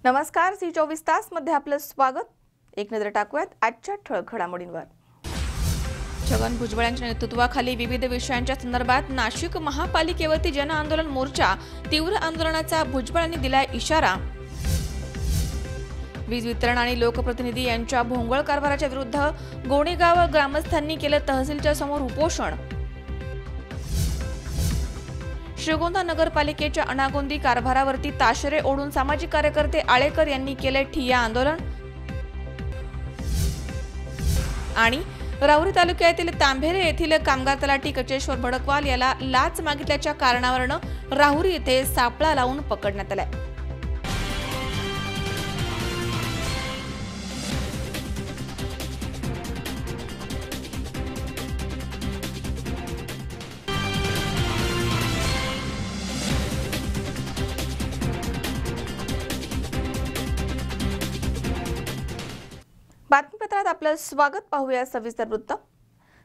नमस्कार, सी 24 तास मध्ये आपलं स्वागत। एक नजर टाकूयात आजच्या ठळक घडामोडींवर। छगन भुजबळ यांच्या नेतृत्वाखाली विविध विषयांच्या संदर्भात नाशिक महापालिकेवरती जन आंदोलन मोर्चा, तीव्र आंदोलनाचा भुजबळांनी दिलाय इशारा। वीज वितरण आणि लोकप्रतिनिधी यांच्या भोंगळ कारभाराच्या विरुद्ध गोणेगाव ग्रामस्थांनी केलं तहसीलच्या समोर उपोषण। श्रीगोंदा नगरपालिकेच्या अनागोंदी कारभारावरती ताशेरे ओढून सामाजिक कार्यकर्ते आळेकर यांनी केले ठिय्या आंदोलन। आणि राहुरी तालुक्यातील तांभेरे येथील कामगार तलाठी कचेश्वर भडकवाल याला लाच मागितल्याच्या कारणावरून राहुरी येथे सापळा लावून पकडण्यात आले। बातमीपत्रात आपलं स्वागत। पाहूया सविस्तर वृत्त।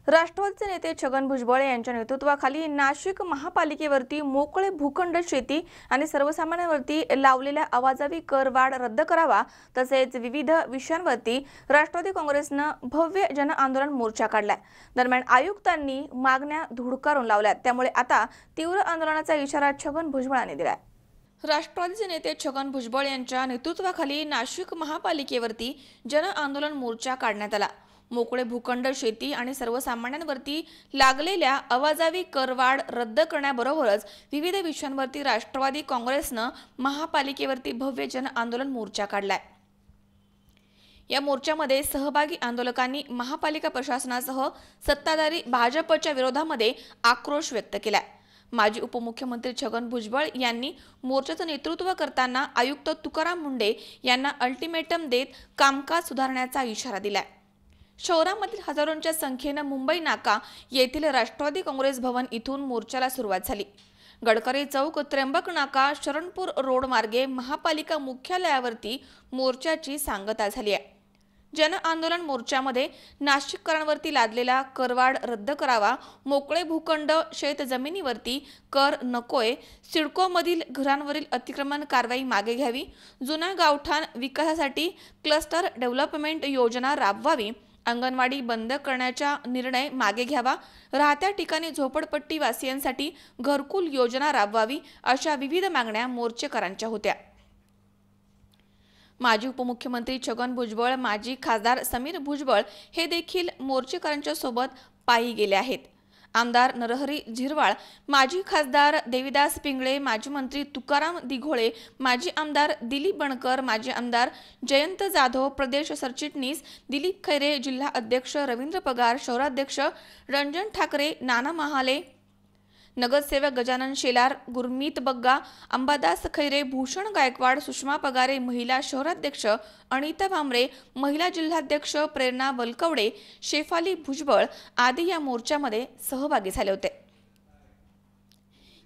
राष्ट्रवादीचे नेते छगन भुजबळ यांच्या नेतृत्वाखाली नाशिक महापालिकेवरती मोकळे भूखंड शेती आणि सर्वसामान्यांवरती लावलेल्या अवाजवी करवाढ रद्द करावा, तसेच विविध विषयांवरती राष्ट्रवादी काँग्रेसनं भव्य जन आंदोलन मोर्चा काढलाय। दरम्यान आयुक्तांनी मागण्या धुडकारून लावल्यात, त्यामुळे आता तीव्र आंदोलनाचा इशारा छगन भुजबळांनी दिलाय। राष्ट्रवादीचे नेते छगन भुजबळ यांच्या नेतृत्वाखाली नाशिक महापालिकेवरती जन आंदोलन मोर्चा काढण्यात आला। मोकळे भूखंड शेती आणि सर्वसामान्यांवरती लागलेल्या अवाजवी करवाढ रद्द करण्याबरोबरच विविध विषयांवरती राष्ट्रवादी काँग्रेसनं महापालिकेवरती भव्य जन आंदोलन मोर्चा काढलाय। या मोर्चामध्ये सहभागी आंदोलकांनी महापालिका प्रशासनासह सत्ताधारी भाजपच्या विरोधामध्ये आक्रोश व्यक्त केलाय। माजी उपमुख्यमंत्री छगन भुजबळ यांनी मोर्चाचं नेतृत्व करताना आयुक्त तुकाराम मुंडे यांना अल्टिमेटम देत कामकाज सुधारण्याचा इशारा दिलाय। शहरामधील हजारोंच्या संख्येनं मुंबई नाका येथील राष्ट्रवादी काँग्रेस भवन इथून मोर्चाला सुरुवात झाली। गडकरी चौक, त्र्यंबक नाका, शरणपूर रोड मार्गे महापालिका मुख्यालयावरती मोर्चाची सांगता झाली आहे। जन आंदोलन मोर्चामध्ये नाशिककरांवरती लादलेला करवाढ रद्द करावा, मोकळे भूखंड शेत जमिनीवरती कर नकोय, सिडकोमधील घरांवरील अतिक्रमण कारवाई मागे घ्यावी, जुना गावठाण विकासासाठी क्लस्टर डेव्हलपमेंट योजना राबवावी, अंगणवाडी बंद करण्याचा निर्णय मागे घ्यावा, राहत्या ठिकाणी झोपडपट्टी वासियांसाठी घरकुल योजना राबवावी, अशा विविध मागण्या मोर्चेकरांच्या होत्या। माजी उपमुख्यमंत्री छगन भुजबळ, माजी खासदार समीर भुजबळ हे देखील मोर्चेकरांच्या सोबत पायी गेले आहेत। आमदार नरहरी झिरवाळ, माजी खासदार देविदास पिंगळे, माजी मंत्री तुकाराम दिघोळे, माजी आमदार दिलीप बनकर, माजी आमदार जयंत जाधव, प्रदेश सरचिटणीस दिलीप खैरे, जिल्हा अध्यक्ष रवींद्र पगार, शहराध्यक्ष रंजन ठाकरे, नाना महाले, नगरसेवक गजानन शेलार, गुरमीत बग्गा, अंबादास खैरे, भूषण गायकवाड, सुषमा पगारे, महिला शहराध्यक्ष अनिता भामरे, महिला जिल्हाध्यक्ष प्रेरणा बलकवडे, शेफाली भुजबळ आदी या मोर्चामध्ये सहभागी झाले होते।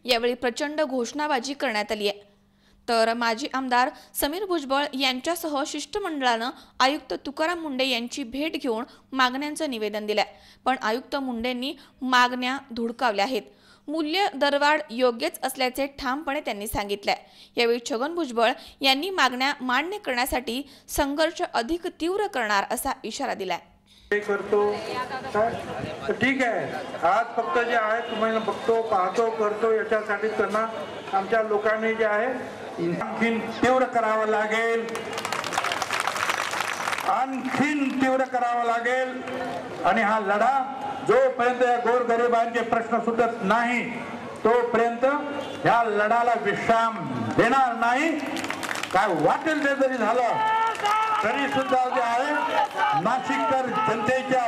यावेळी प्रचंड घोषणाबाजी करण्यात आली आहे। तर माजी आमदार समीर भुजबळ यांच्यासह शिष्टमंडळानं आयुक्त तुकाराम मुंडे यांची भेट घेऊन मागण्यांचं निवेदन दिलंय, पण आयुक्त मुंडेंनी मागण्या धुडकावल्या आहेत। मूल्य दरवाढ योग्यच असल्याचे ठामपणे त्यांनी सांगितलंय। यावेळी छगन भुजबळ यांनी मागण्या मान्य करण्यासाठी संघर्ष अधिक तीव्र करणार असा इशारा दिलाय। करतो ठीक आहे, आज फक्त जे आहे तुम्हाला बघतो, पाहतो, करतो, याच्यासाठी त्यांना आमच्या लोकांनी जे आहे आणखीन तीव्र करावं लागेल, आणखीन तीव्र करावं लागेल। आणि हा लढा जोपर्यंत या गोरगरिबांचे प्रश्न सुटत नाही तोपर्यंत या लढाला विश्राम देणार नाही। काय वाटेल ते जरी झालं तरी सुद्धा जे आहे नाशिककर जनतेच्या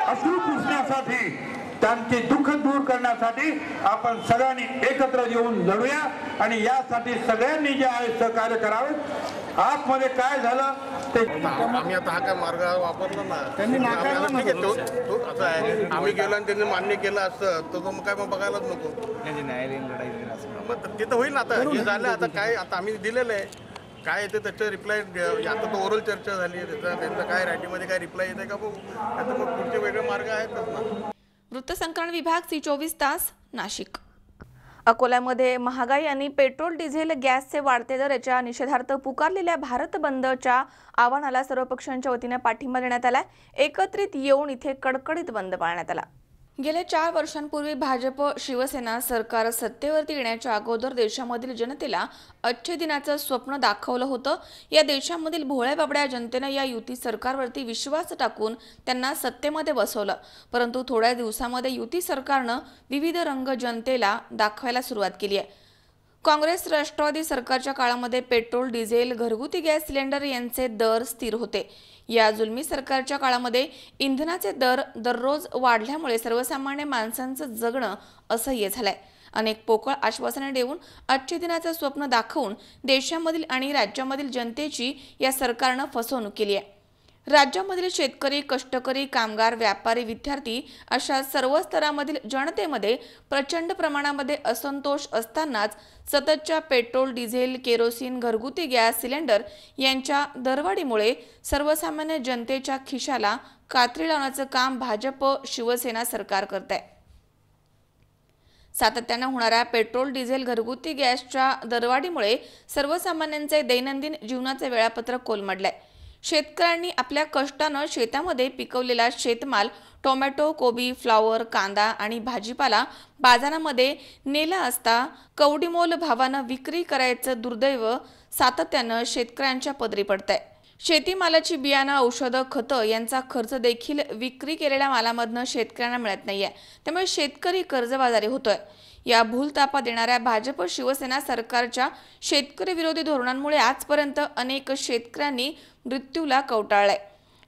अश्रू पुसण्यासाठी, त्यांचे दुःख दूर करण्यासाठी आपण सगळ्यांनी एकत्र येऊन लढूया आणि यासाठी सगळ्यांनी जे आहे सहकार्य करावे। आतमध्ये काय झालं ते आम्ही आता हा काय मार्ग वापरला ना, त्यांनी आम्ही गेलो आणि त्यांनी मान्य केलं असतं तर मग काय मग बघायलाच नको। न्यायालयीन लढाई मग ते तर होईल ना, आता हे झालं, आता काय आता आम्ही दिलेलं आहे, काय येते त्याचं रिप्लाय आता तो ओरल चर्चा झाली, त्यांचं काय रायटिंगमध्ये काय रिप्लाय येते का बघू, आता मग पुढचे वेगळे मार्ग आहेत ना। वृत्तसंकलन विभाग, सी 24 तास, नाशिक। अकोल्यामध्ये महागाई आणि पेट्रोल डिझेल गॅसचे वाढते दर याच्या निषेधार्थ पुकारलेल्या भारत बंदच्या आवाहनाला सर्व पक्षांच्या वतीने पाठिंबा देण्यात आला। एकत्रित येऊन इथे कडकडीत बंद पाळण्यात आला। गेल्या 4 वर्षांपूर्वी भाजप शिवसेना सरकार सत्तेवरती येण्याच्या अगोदर देशामधील जनतेला अच्छे दिनाचं स्वप्न दाखवलं होतं। या देशामधील भोळ्या बाबड्या जनतेने या युती सरकारवरती विश्वास टाकून त्यांना सत्तेमध्ये बसवलं, परंतु थोड्या दिवसांमध्ये युती सरकारनं विविध रंग जनतेला दाखवायला सुरुवात केली आहे। काँग्रेस राष्ट्रवादी सरकारच्या काळामध्ये पेट्रोल, डिझेल, घरगुती गॅस सिलेंडर यांचे दर स्थिर होते। या जुलमी सरकारच्या काळामध्ये इंधनाचे दर दररोज वाढल्यामुळे सर्वसामान्य माणसांचं जगणं असह्य झालंय। अनेक पोकळ आश्वासने देऊन अच्छे दिनाचं स्वप्न दाखवून देशामधील आणि राज्यामधील जनतेची या सरकारनं फसवणूक केली आहे। राज्यामधील शेतकरी, कष्टकरी, कामगार, व्यापारी, विद्यार्थी अशा सर्व स्तरामधील जनतेमध्ये प्रचंड प्रमाणामध्ये असंतोष असतानाच सततच्या पेट्रोल, डिझेल, केरोसिन, घरगुती गॅस सिलेंडर यांच्या दरवाढीमुळे सर्वसामान्य जनतेच्या खिशाला कात्री लावण्याचं काम भाजप शिवसेना सरकार करत आहे। सातत्याने होणाऱ्या पेट्रोल, डिझेल, घरगुती गॅसच्या दरवाढीमुळे सर्वसामान्यांचे दैनंदिन जीवनाचे वेळापत्रक कोलमडलंय। शेतकऱ्यांनी आपल्या कष्टानं शेतामध्ये पिकवलेला शेतमाल टोमॅटो, कोबी, फ्लॉवर, कांदा आणि भाजीपाला बाजारामध्ये नेला असता कवडीमोल भावानं विक्री करायचं दुर्दैव सातत्यानं शेतकऱ्यांच्या पदरी पडतंय। शेतीमालाची बियाणं, औषधं, खतं यांचा खर्च देखील विक्री केलेल्या मालामधनं शेतकऱ्यांना मिळत नाहीये, त्यामुळे शेतकरी कर्जबाजारी होतोय। या भूलतापा देणाऱ्या भाजप शिवसेना सरकारच्या शेतकरी विरोधी धोरणांमुळे आजपर्यंत अनेक शेतकऱ्यांनी मृत्यूला कवटाळलंय।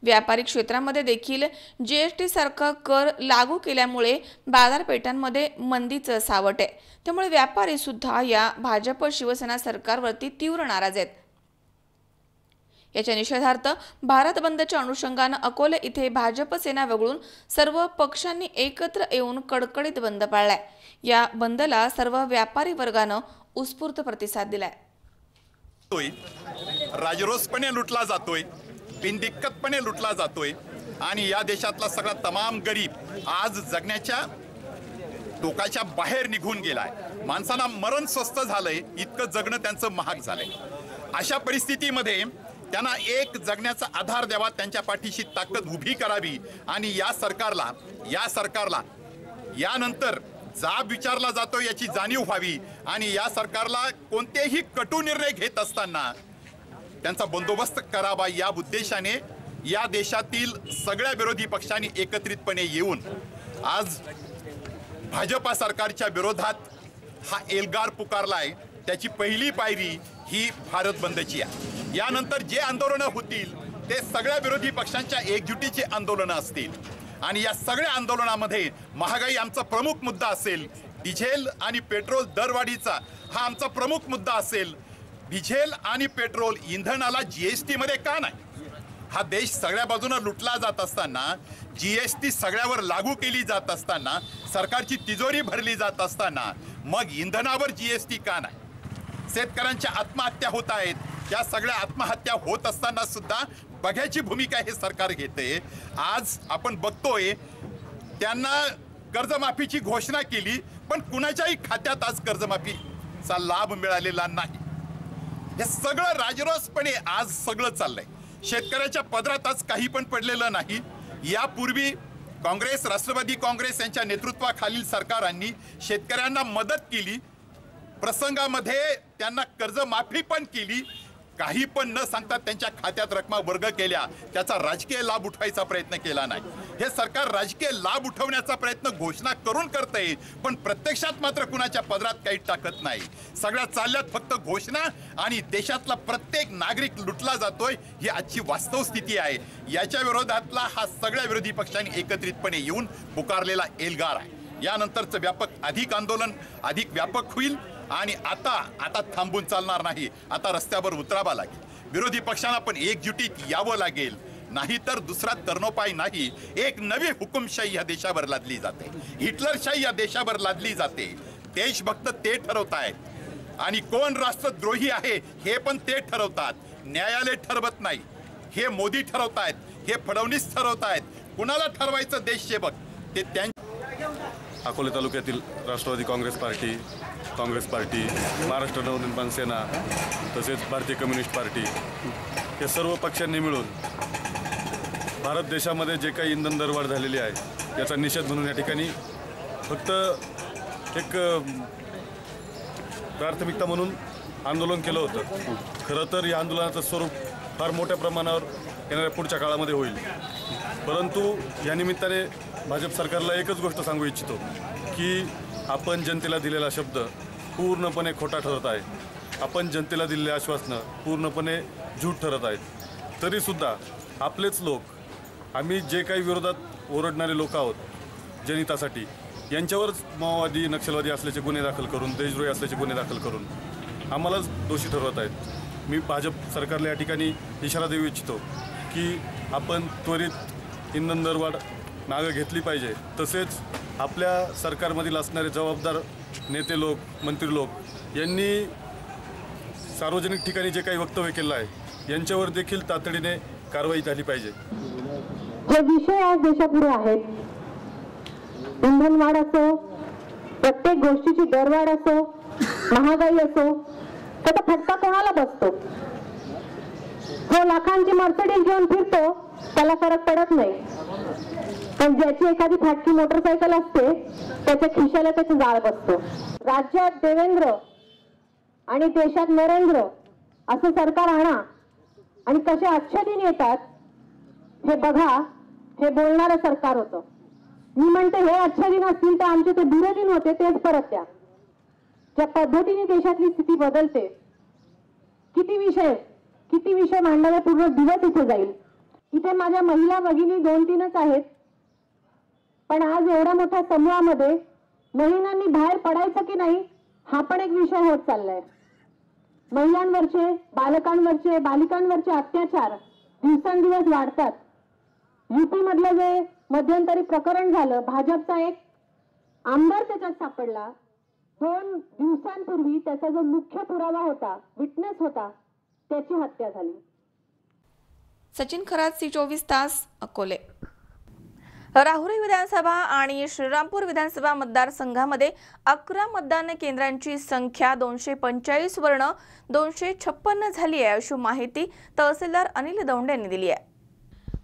व्यापारी क्षेत्रामध्ये देखील जीएसटी सारखा कर लागू केल्यामुळे बाजारपेठांमध्ये मंदीचं सावट आहे, त्यामुळे व्यापारी सुद्धा या भाजप शिवसेना सरकारवरती तीव्र नाराज आहेत। याच्या निषेधार्थ भारत बंदच्या अनुषंगानं अकोले इथे भाजप सेना वगळून सर्व पक्षांनी एकत्र येऊन कडकडीत बंद पाळलाय। या बंदला सर्व व्यापारी वर्गानं उत्स्फूर्त प्रतिसाद दिलाय। राजरोसपणे लुटला जातोय, बिनदिक्कतपणे लुटला जातोय आणि या देशातला सगळा तमाम गरीब आज जगण्याच्या टोकाच्या बाहेर निघून गेलाय। माणसांना मरण स्वस्त झालंय, इतकं जगणं त्यांचं महाग झालंय। अशा परिस्थितीमध्ये त्यांना एक जगण्याचा आधार द्यावा, त्यांच्या पाठीशी ताकद उभी करावी आणि या सरकारला यानंतर जाब विचारला जातो याची जाणीव व्हावी आणि या सरकारला कोणतेही कटू निर्णय घेत असताना त्यांचा बंदोबस्त करावा। या उद्देशाने या देशातील सगळ्या विरोधी पक्षांनी एकत्रितपणे येऊन आज भाजपा सरकारच्या विरोधात हा एल्गार पुकारलाय। त्याची पहिली पायरी ही भारत बंदची आहे। यानंतर जे आंदोलनं होतील ते सगळ्या विरोधी पक्षांच्या एकजुटीचे आंदोलनं असतील आणि या सगळ्या आंदोलनामध्ये महागाई आमचा प्रमुख मुद्दा असेल। डिझेल आणि पेट्रोल दरवाढीचा हा आमचा प्रमुख मुद्दा असेल। डिझेल आणि पेट्रोल इंधनाला जीएसटी मध्ये का नाही? हा देश सगळ्या बाजूने लुटला जात असताना, जीएसटी सगळ्यावर लागू केली जात असताना, सरकारची तिजोरी भरली जात असताना मग इंधनावर जीएसटी का नाही? शेतकऱ्यांच्या आत्महत्या होत आहेत, त्या सगळ्या आत्महत्या होत असताना सुद्धा बघ्याची भूमिका हे सरकार घेते। आज आपण बघतोय त्यांना कर्जमाफीची घोषणा केली, पण कुणाच्याही खात्यात आज कर्जमाफीचा लाभ मिळालेला नाही। हे सगळं राजरोसपणे आज सगळं चाललंय। शेतकऱ्याच्या पदरात आज काही पण पडलेलं नाही। यापूर्वी काँग्रेस, राष्ट्रवादी काँग्रेस यांच्या नेतृत्वाखालील सरकारांनी शेतकऱ्यांना मदत केली, प्रसंगामध्ये त्यांना कर्जमाफी पण केली, काही पण न सांगता त्यांच्या खात्यात रकमा वर्ग केल्या, त्याचा राजकीय लाभ उठवायचा प्रयत्न केला नाही। हे सरकार राजकीय लाभ उठवण्याचा प्रयत्न घोषणा करून करतंय, पण प्रत्यक्षात मात्र कुणाच्या पदरात काही टाकत नाही। सगळ्या चालल्यात फक्त घोषणा आणि देशातला प्रत्येक नागरिक लुटला जातोय, ही आजची वास्तव स्थिती आहे। याच्या विरोधातला हा सगळ्या विरोधी पक्षांनी एकत्रितपणे येऊन पुकारलेला एल्गार आहे। यानंतरचं अधिक आंदोलन अधिक व्यापक होईल आणि आता थांबून चालणार नाही। आता रस्त्यावर उतरावा लागेल, विरोधी पक्षांना पण एकजुटीत यावं लागेल, नाहीतर दुसरा तरणोपाय नाही। एक नवी हुकुमशाही या देशावर लादली जाते, हिटलरशाही या देशावर लादली जाते। देशभक्त ते ठरवतायत आणि कोण राष्ट्रद्रोही आहे हे पण ते ठरवतात। न्यायालय ठरवत नाही, हे मोदी ठरवतायत, हे फडणवीस ठरवतायत। कुणाला ठरवायचं देशसेवक ते त्यांच्या अकोले तालुक्यातील राष्ट्रवादी काँग्रेस पार्टी काँग्रेस पार्टी, महाराष्ट्र नवनिर्माण सेना, तसेच भारतीय कम्युनिस्ट पार्टी या सर्व पक्षांनी मिळून भारत देशामध्ये जे काही इंधन दरवाढ झालेली आहे याचा निषेध म्हणून या ठिकाणी फक्त एक प्राथमिकता म्हणून आंदोलन केलं होतं. खरं तर या आंदोलनाचं स्वरूप फार मोठ्या प्रमाणावर येणाऱ्या पुढच्या काळामध्ये होईल. परंतु या निमित्ताने भाजप सरकारला एकच गोष्ट सांगू इच्छितो की आपण जनतेला दिलेला शब्द पूर्णपणे खोटा ठरत आहे. आपण जनतेला दिलेले आश्वासनं पूर्णपणे झूट ठरत आहेत. तरीसुद्धा आपलेच लोक, आम्ही जे काही विरोधात ओरडणारे लोक आहोत जनहितासाठी, यांच्यावरच माओवादी नक्षलवादी असल्याचे गुन्हे दाखल करून, देशद्रोही असल्याचे गुन्हे दाखल करून आम्हालाच दोषी ठरवत आहेत. मी भाजप सरकारला या ठिकाणी इशारा देऊ इच्छितो की आपण त्वरित इंधन दरवाढ मागे घेतली पाहिजे. तसेच आपल्या सरकारमधील असणारे जबाबदार नेते लोक, मंत्री लोक यांनी सार्वजनिक ठिकाणी जे काही वक्तव्य केलं आहे यांच्यावर देखील तातडीने कारवाई झाली पाहिजे. हे विषय आज देशापुढे आहेत. इंधनवाढ असो, प्रत्येक गोष्टीची दरवाढ असो, महागाई असो, त्याचा फटका कोणाला बसतो? जो लाखांची मर्सिडीज घेऊन फिरतो त्याला फरक पडत नाही, पण ज्याची एखादी फाटकी मोटरसायकल असते त्याच्या खिशाला त्याचे जाळ बसतो. राज्यात देवेंद्र आणि देशात नरेंद्र असं सरकार आणा आणि कसे अच्छे दिन येतात हे बघा, हे बोलणारं सरकार होतं. मी म्हणते हे अच्छे दिन असतील तर आमचे ते बुरे दिन होते तेच परत द्या. ज्या पद्धतीने देशातली स्थिती बदलते, किती विषय मांडणारे पूर्ण दिवस इथे जाईल. इथे माझ्या महिला भगिनी 2-3च आहेत, पण आज एवढ्या मोठ्या समूहामध्ये महिलांनी बाहेर पडायचं की नाही हा पण एक विषय होत चाललाय. महिलांवरचे, बालिकांवरचे अत्याचार दिवसेंदिवस वाढतात. युपी मधलं जे मध्यंतरी प्रकरण झालं, भाजपचा एक आमदार त्याच्यात सापडला. 2 दिवसांपूर्वी त्याचा जो मुख्य पुरावा होता, विटनेस होता, त्याची हत्या झाली. सचिन खरात, C24 तास, अकोले. राहुरी विधानसभा आणि श्रीरामपूर विधानसभा मतदारसंघामध्ये 11 मतदान केंद्रांची संख्या 245 वरून 256 झाली आहे, अशी माहिती तहसीलदार अनिल दौंडे यांनी दिली आहे.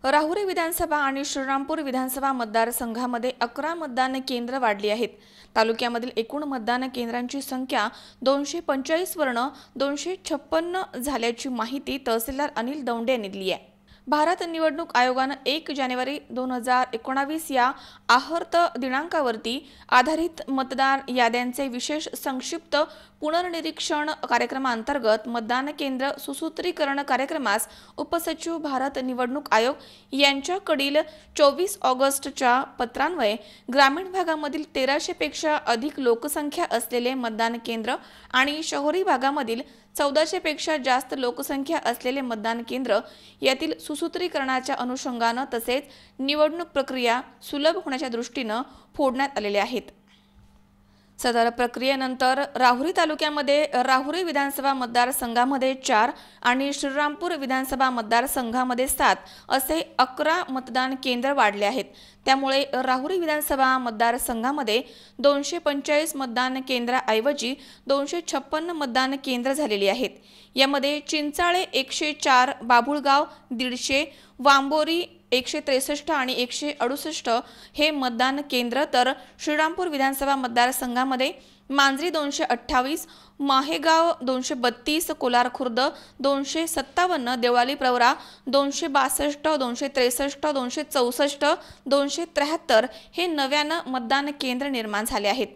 राहुरी विधानसभा आणि श्रीरामपूर विधानसभा मतदारसंघामध्ये 11 मतदान केंद्र वाढली आहेत. तालुक्यामधील एकूण मतदान केंद्रांची संख्या 245 वरून 256 झाल्याची माहिती तहसीलदार अनिल दौंडे यांनी दिली आहे. भारत निवडणूक आयोगानं 1 जानेवारी 2019 या आहर्त दिनांकावरती आधारित मतदार याद्यांचे विशेष संक्षिप्त पुनर्निरीक्षण कार्यक्रमांतर्गत मतदान केंद्र सुसूत्रीकरण कार्यक्रमास उपसचिव भारत निवडणूक आयोग यांच्याकडील 24 ऑगस्टच्या पत्रान्वये ग्रामीण भागामधील 1300 पेक्षा अधिक लोकसंख्या असलेले मतदान केंद्र आणि शहरी भागामधील 1400 पेक्षा जास्त लोकसंख्या असलेले मतदान केंद्र यातील सुसूत्रीकरणाच्या अनुषंगाने तसेच निवडणूक प्रक्रिया सुलभ होण्याच्या दृष्टीने फोडण्यात आलेले आहेत. सदर प्रक्रियेनंतर राहुरी तालुक्यामध्ये राहुरी विधानसभा मतदारसंघामध्ये 4 आणि श्रीरामपूर विधानसभा मतदारसंघामध्ये 7 असे 11 मतदान केंद्र वाढले आहेत. त्यामुळे राहुरी विधानसभा मतदारसंघामध्ये 245 मतदान केंद्राऐवजी 256 मतदान केंद्र झालेली आहेत. यामध्ये चिंचाळे 104, बाभुळगाव 150, वांबोरी 163 आणि 168 हे मतदान केंद्र, तर श्रीरामपूर विधानसभा मतदारसंघामध्ये मांजरी 228, माहेगाव 232, कोलार खुर्द 257, देवळाली प्रवरा 262, 263, 264, 273 हे नव्यानं मतदान केंद्र निर्माण झाले आहेत.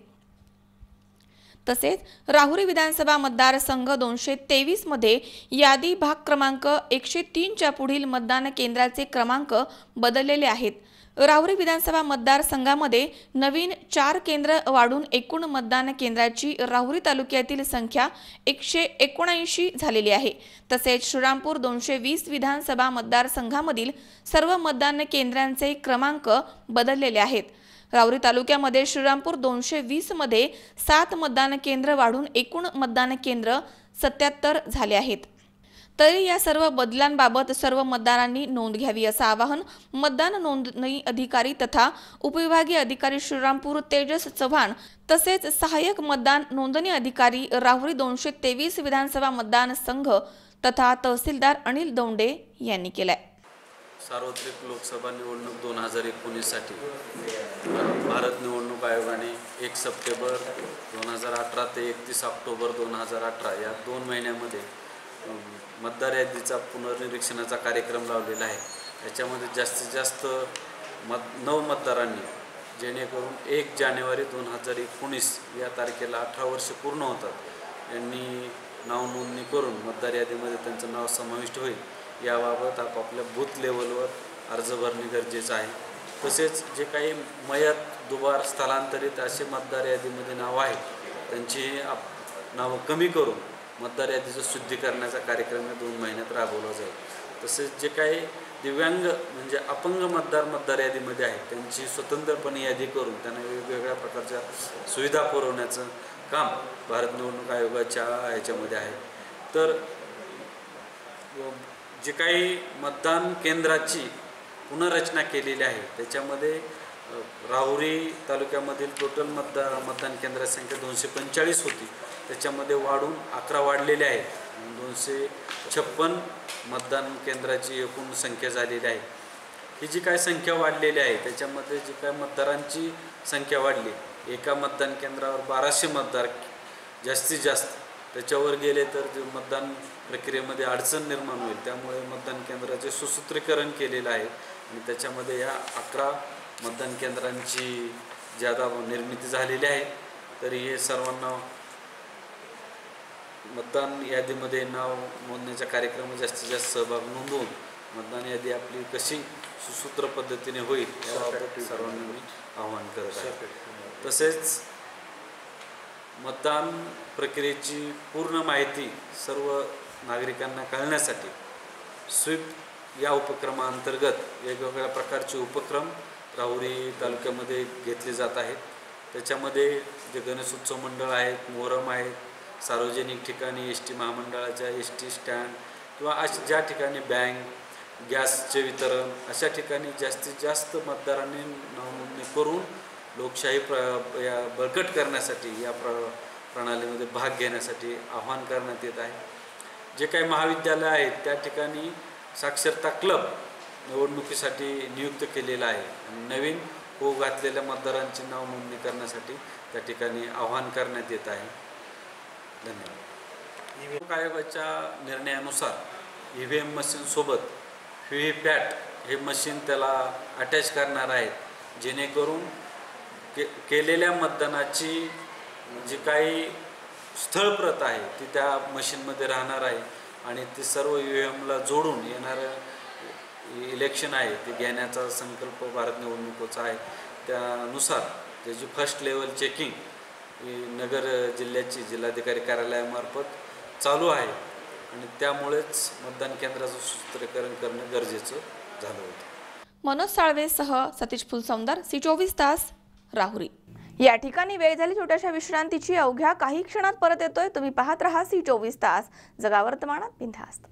तसेच राहुरी विधानसभा मतदारसंघ 223 मध्ये यादी भाग क्रमांक 103च्या पुढील मतदान केंद्राचे क्रमांक बदललेले आहेत. राहुरी विधानसभा मतदारसंघामध्ये नवीन 4 केंद्र वाढून एकूण मतदान केंद्राची राहुरी तालुक्यातील संख्या 179 झालेली आहे. तसेच श्रीरामपूर 220 विधानसभा मतदारसंघामधील सर्व मतदान केंद्रांचे क्रमांक बदललेले आहेत. राहुरी तालुक्यामध्ये श्रीरामपूर 220 मध्ये 7 मतदान केंद्र वाढून एकूण मतदान केंद्र 77 झाले आहेत. तरी या सर्व बदलांबाबत सर्व मतदारांनी नोंद घ्यावी असं आवाहन मतदान नोंदणी अधिकारी तथा उपविभागीय अधिकारी श्रीरामपूर तेजस चव्हाण तसेच सहाय्यक मतदान नोंदणी अधिकारी राहुरी 223 विधानसभा मतदान संघ तथा तहसीलदार अनिल दौंडे यांनी केलाय। सार्वत्रिक लोकसभा निवडणूक 2019 साठी भारत निवडणूक आयोगाने 1 सप्टेंबर 2018 ते 31 ऑक्टोबर 2018 या 2 महिन्यामध्ये मतदार यादीचा पुनर्निरीक्षणाचा कार्यक्रम लावलेला आहे। याच्यामध्ये जास्तीत जास्त 9 मतदारांनी जेणेकरून 1 जानेवारी 2019 या तारखेला 18 वर्ष पूर्ण होतात यांनी नाव नोंदणी करून मतदार यादीमध्ये त्यांचं नाव समाविष्ट होईल याबाबत आपापल्या बूथ लेवलवर अर्ज भरणे गरजेचं आहे। तसेच जे काही मयत दुबार स्थलांतरित असे मतदार यादीमध्ये नाव आहेत त्यांची नावं कमी करून मतदार यादीचं शुद्धीकरणाचा कार्यक्रम या 2 महिन्यात राबवला जाईल। तसेच जे काही दिव्यांग म्हणजे अपंग मतदार यादीमध्ये आहेत त्यांची स्वतंत्रपणे यादी करून त्यांना वेगवेगळ्या प्रकारच्या सुविधा पुरवण्याचं काम भारत निवडणूक आयोगाच्या ह्याच्यामध्ये आहे। तर जे काही मतदान केंद्राची पुनर्रचना केलेली आहे त्याच्यामध्ये राहुरी तालुक्यामधील टोटल मतदान केंद्राची संख्या 245 होती, त्याच्यामध्ये वाढून 11 वाढलेले आहेत। 256 मतदान केंद्राची एकूण संख्या झालेली आहे। ही जी काय संख्या वाढलेली आहे त्याच्यामध्ये जी काय मतदारांची संख्या वाढली, एका मतदान केंद्रावर 1200 मतदार जास्तीत जास्त त्याच्यावर गेले तर मतदान प्रक्रियेमध्ये अडचण निर्माण होईल। त्यामुळे मतदान केंद्राचे सुसूत्रीकरण केलेलं आहे आणि त्याच्यामध्ये या 11 मतदान केंद्रांची ज्यादा निर्मिती झालेली आहे। तरी हे सर्वांना मतदान यादीमध्ये नाव नोंदण्याच्या कार्यक्रमात जास्तीत जास्त सहभाग नोंदवून मतदान यादी आपली कशी सुसूत्र पद्धतीने होईल याबाबत सर्वांना मी आवाहन करत आहे। तसेच मतदान प्रक्रियेची पूर्ण माहिती सर्व नागरिकांना कळण्यासाठी स्वीप या उपक्रमाअंतर्गत वेगवेगळ्या प्रकारचे उपक्रम राहुरी तालुक्यामध्ये घेतले जात आहेत। त्याच्यामध्ये जे गणेश उत्सव मंडळ आहेत, मोहरम आहेत, सार्वजनिक ठिकाणी एस टी महामंडळाच्या एस-टी स्टँड किंवा ज्या ठिकाणी बँक गॅसचे वितरण अशा ठिकाणी जास्तीत जास्त मतदारांनी नाव नोंदणी करून लोकशाही या बळकट करण्यासाठी या प्रणालीमध्ये भाग घेण्यासाठी आवाहन करण्यात येत आहे। जे काही महाविद्यालय आहेत त्या ठिकाणी साक्षरता क्लब निवडणुकीसाठी नियुक्त केलेला आहे आणि नवीन होऊ घातलेल्या मतदारांची नाव नोंदणी करण्यासाठी त्या ठिकाणी आवाहन करण्यात येत आहे। धन्यवाद। निवडणूक आयोगाच्या निर्णयानुसार EVM मशीनसोबत व्हीव्हीपॅट हे मशीन त्याला अटॅच करणार आहेत जेणेकरून केलेल्या मतदानाची जी काही स्थळप्रत आहे ती त्या मशीनमध्ये राहणार आहे आणि ती सर्व EVMला जोडून येणारं इलेक्शन आहे ते घेण्याचा संकल्प भारत निवडणुकीचा आहे। त्यानुसार त्याची फर्स्ट लेवल चेकिंग नगर जिल्ह्याची जिल्हाधिकारी कार्यालयामार्फत चालू आहे आणि त्यामुळेच मतदान केंद्राचं सुसूत्रीकरण करणं गरजेचं झालं होतं। मनोज साळवेसह सतीश फुलसौंदर, C24 तास, राहुरी। या ठिकाणी वेळ झाली छोट्याशा विश्रांतीची। अवघ्या काही क्षणात परत येतोय। तुम्ही पाहत रहा C24 तास, जगा वर्तमानात बिनधास्त।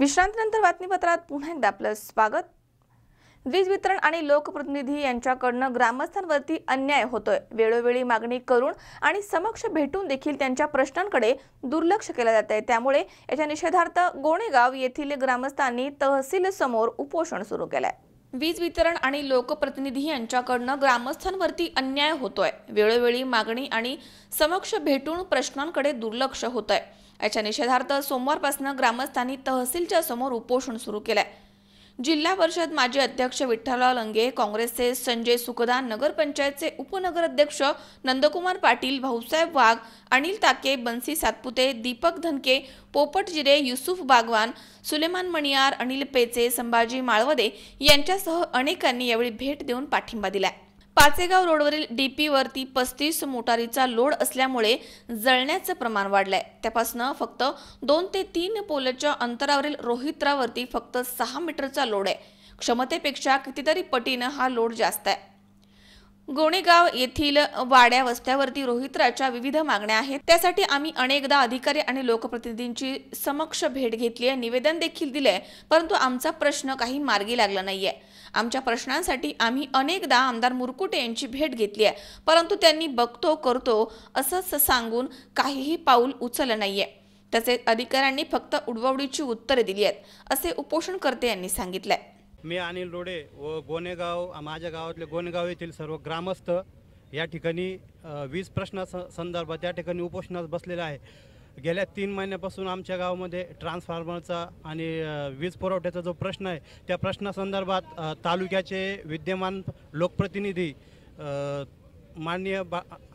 विश्रांतीनंतर बातमीपत्रात पुन्हा एकदा आपलं स्वागत। वीज वितरण आणि लोकप्रतिनिधी यांच्याकडनं ग्रामस्थांवरती अन्याय होतोय। वेळोवेळी मागणी करून आणि समक्ष भेटून देखील त्यांच्या प्रश्नांकडे दुर्लक्ष केलं जात आहे। त्यामुळे याच्या निषेधार्थ गोणेगाव येथील ग्रामस्थांनी तहसील समोर उपोषण सुरू केलंय। वीज वितरण आणि लोकप्रतिनिधी यांच्याकडनं ग्रामस्थांवरती अन्याय होतोय। वेळोवेळी मागणी आणि समक्ष भेटून प्रश्नांकडे दुर्लक्ष होतंय। याच्या निषेधार्थ सोमवारपासून ग्रामस्थांनी तहसीलच्या समोर उपोषण सुरू केलंय। जिल्हा परिषद माजी अध्यक्ष विठ्ठलराव लंगे, काँग्रेसचे संजय सुखदान, नगरपंचायतचे उपनगर अध्यक्ष नंदकुमार पाटील, भाऊसाहेब वाघ, अनिल ताके, बन्सी सातपुते, दीपक धनके, पोपट जिरे, युसुफ बागवान, सुलेमान मणियार, अनिल पेचे, संभाजी माळवदे यांच्यासह अनेकांनी यावेळी भेट देऊन पाठिंबा दिलाय। पाचेगाव रोडवरील डीपी वरती 35 मोटारीचा लोड असल्यामुळे जळण्याचं प्रमाण वाढलंय। त्यापासून फक्त 2 ते 3 पोलच्या अंतरावरील रोहित्रावरती फक्त 6 मीटरचा लोड आहे। क्षमतेपेक्षा कितीतरी पटीनं हा लोड जास्त आहे। गोणेगाव येथील वाड्या वस्त्यावरती रोहित्राच्या विविध मागण्या आहेत। त्यासाठी आम्ही अनेकदा अधिकारी आणि लोकप्रतिनिधींची समक्ष भेट घेतली आहे, निवेदन देखील दिले, परंतु आमचा प्रश्न काही मार्गी लागला नाहीये। आमच्या प्रश्नांसाठी आम्ही अनेकदा आमदार मुरकुटे यांची भेट घेतली आहे, परंतु त्यांनी बघतो करतो असंच सांगून काहीही पाऊल उचललं नाहीये। तसेच अधिकाऱ्यांनी फक्त उडवाउडीची उत्तरे दिली आहेत, असे उपोषणकर्ते यांनी सांगितलंय। मी अनिल रोडे व गोणेगाव, माझ्या गावातले गोणेगाव येथील सर्व ग्रामस्थ या ठिकाणी वीज प्रश्नासंदर्भात या ठिकाणी उपोषणास बसलेले आहे। गेल्या 3 महिन्यापासून आमच्या गावामध्ये ट्रान्सफॉर्मरचा आणि वीज पुरवठ्याचा जो प्रश्न आहे त्या प्रश्नासंदर्भात तालुक्याचे विद्यमान लोकप्रतिनिधी माननीय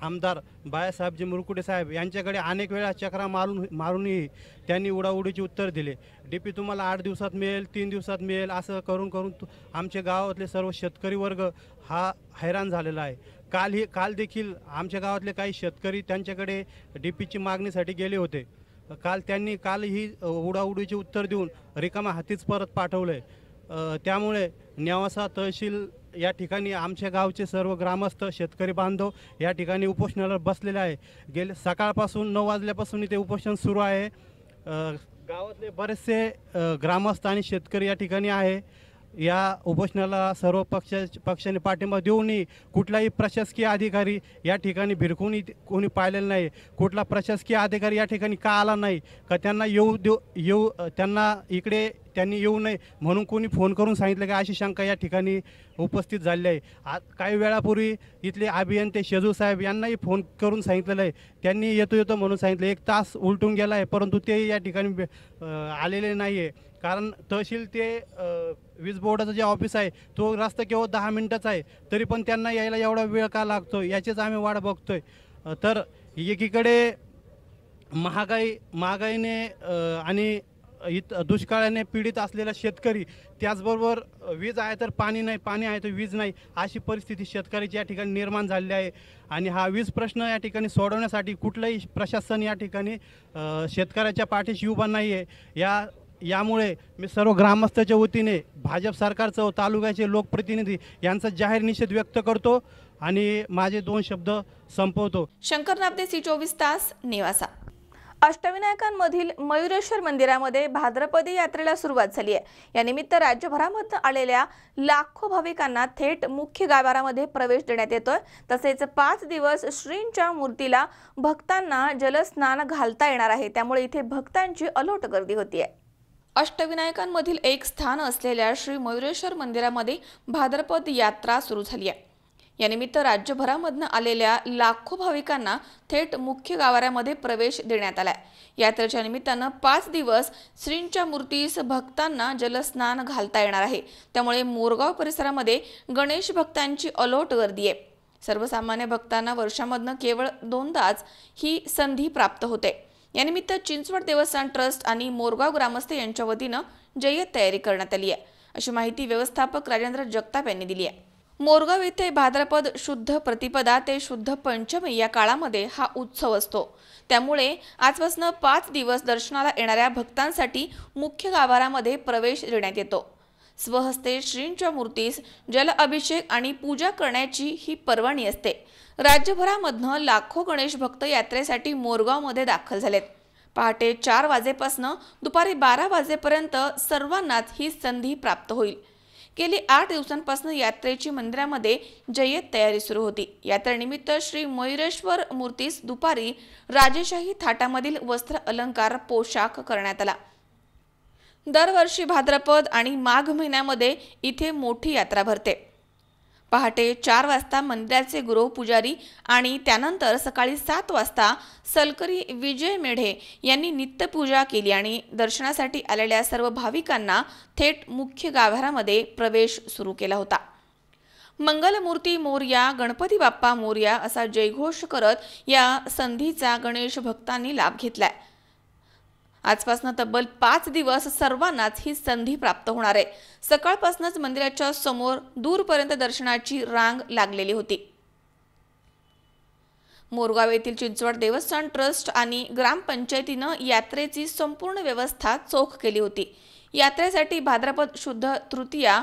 आमदार बाळासाहेबजी मुरकुटे साहेब यांच्याकडे अनेक वेळा चक्रा मारूनही त्यांनी उडाउडीची उत्तर दिले। डीपी तुम्हाला 8 दिवसात मिळेल, 3 दिवसात मिळेल, असं करून आमच्या गावातले सर्व शेतकरी वर्ग हा हैराण झालेला आहे। काल देखील आमच्या गावातले काही शेतकरी त्यांच्याकडे डीपीची मागणीसाठी गेले होते। कालही उडाउडीचे उत्तर देऊन रिकामा हातीच परत पाठवले। त्यामुळे नेवासा तहसील या ठिकाणी आमच्या गावचे सर्व ग्रामस्थ शेतकरी बांधव या ठिकाणी उपोषणाला बसलेले आहे। गेले सकाळपासून 9 वाजल्यापासून इथे उपोषण सुरू आहे। गावातले बरेचसे ग्रामस्थ आणि शेतकरी या ठिकाणी आहे। या उपोषणाला सर्व पक्षाने पाठिंबा देऊनही कुठलाही प्रशासकीय अधिकारी या ठिकाणी भिरकून कोणी पाहिलेलं नाही। कुठला प्रशासकीय अधिकारी या ठिकाणी का आला नाही, का त्यांना त्यांना इकडे त्यांनी येऊ नये म्हणून कोणी फोन करून सांगितलं का, अशी शंका या ठिकाणी उपस्थित झाली आहे। काही वेळापूर्वी इथले अभियंते शेजू साहेब यांनाही फोन करून सांगितलेलं आहे, त्यांनी येतो म्हणून सांगितलं। 1 तास उलटून गेला आहे, परंतु ते या ठिकाणी आलेले नाही आहे। कारण तहसील ते वीज बोर्डाचं जे ऑफिस आहे तो रस्ता केवळ 10 मिनिटाचा आहे, तरी पण त्यांना यायला एवढा वेळ का लागतो याचीच आम्ही वाट बघतोय। तर एकीकडे महागाईने आणि दुष्काळाने पीडित असलेला शेतकरी, त्याचबरोबर वीज आहे तर पाणी नाही, पाणी आहे तर वीज नाही, अशी परिस्थिती शेतकऱ्याची या ठिकाणी निर्माण झालेली आहे। आणि हा वीज प्रश्न या ठिकाणी सोडवण्यासाठी कुठलंही प्रशासन या ठिकाणी शेतकऱ्याच्या पाठीशी उभा नाही आहे। यामुळे मी सर्व ग्रामस्थाच्या वतीने भाजप सरकारचं व तालुक्याचे लोकप्रतिनिधी यांचा जाहीर निषेध व्यक्त करतो आणि माझे 2 शब्द संपवतो। शंकर नाबदे, C24 तास, नेवासा। अष्टविनायकांमधील मयुरेश्वर मंदिरामध्ये भाद्रपदी यात्रेला सुरुवात झाली आहे। या निमित्त राज्यभरामधून आलेल्या लाखो भाविकांना थेट मुख्य गाभाऱ्यामध्ये प्रवेश देण्यात येतोय। तसेच 5 दिवस श्रींच्या मूर्तीला भक्तांना जलस्नान घालता येणार आहे, त्यामुळे इथे भक्तांची अलोट गर्दी होतीये। अष्टविनायकांमधील एक स्थान असलेल्या श्री मयुरेश्वर मंदिरामध्ये भाद्रपद यात्रा सुरू झाली आहे। या निमित्त राज्यभरामधून आलेल्या लाखो भाविकांना थेट मुख्य गाभाऱ्यामध्ये प्रवेश देण्यात आलाय। यात्रेच्या निमित्तानं 5 दिवस श्रींच्या मूर्तीस भक्तांना जलस्नान घालता येणार आहे, त्यामुळे मोरगाव परिसरामध्ये गणेश भक्तांची अलोट गर्दी आहे। सर्वसामान्य भक्तांना वर्षामधनं केवळ 2दाच ही संधी प्राप्त होते। यानिमित्त चिंचवड देवस्थान ट्रस्ट आणि मोरगाव ग्रामस्थ यांच्या वतीनं जय्यत तयारी करण्यात आली आहे, अशी माहिती व्यवस्थापक राजेंद्र जगताप यांनी दिली आहे। मोरगाव येथे भाद्रपद शुद्ध प्रतिपदा ते शुद्ध पंचमी या काळामध्ये हा उत्सव असतो, त्यामुळे आजपासून 5 दिवस दर्शनाला येणाऱ्या भक्तांसाठी मुख्य गाभाऱ्यामध्ये प्रवेश देण्यात येतो। स्वहस्ते श्रींच्या मूर्तीस जल अभिषेक आणि पूजा करण्याची ही पर्वणी असते। राज्यभरामधनं लाखो गणेश भक्त यात्रेसाठी मोरगावमध्ये दाखल झालेत। पहाटे 4 वाजेपासून दुपारी 12 वाजेपर्यंत सर्वांनाच ही संधी प्राप्त होईल। गेली 8 दिवसांपासून यात्रेची मंदिरामध्ये जय्यत तयारी सुरू होती। यात्रेनिमित्त श्री मयुरेश्वर मूर्तीस दुपारी राजेशाही थाटामधील वस्त्र अलंकार पोशाख करण्यात आला। दरवर्षी भाद्रपद आणि माघ महिन्यामध्ये इथे मोठी यात्रा भरते। पहाटे 4 वाजता मंदिराचे गुरु पुजारी आणि त्यानंतर सकाळी 7 वाजता सलकरी विजय मेढे यांनी नित्यपूजा केली आणि दर्शनासाठी आलेल्या सर्व भाविकांना थेट मुख्य गाभाऱ्यामध्ये प्रवेश सुरू केला होता। मंगलमूर्ती मोरया, गणपती बाप्पा मोरया असा जयघोष करत या संधीचा गणेश भक्तांनी लाभ घेतलाय। आजपासून तब्बल 5 दिवस सर्वांनाच ही संधी प्राप्त होणार आहे. सकाळपासूनच मंदिराच्या समोर दूरपर्यंत दर्शनाची रांग लागलेली होती. मोरगाव येथील चिंचवड देवस्थान ट्रस्ट आणि ग्रामपंचायतीनं यात्रेची संपूर्ण व्यवस्था चोख केली होती. यात्रेसाठी भाद्रपद शुद्ध तृतीया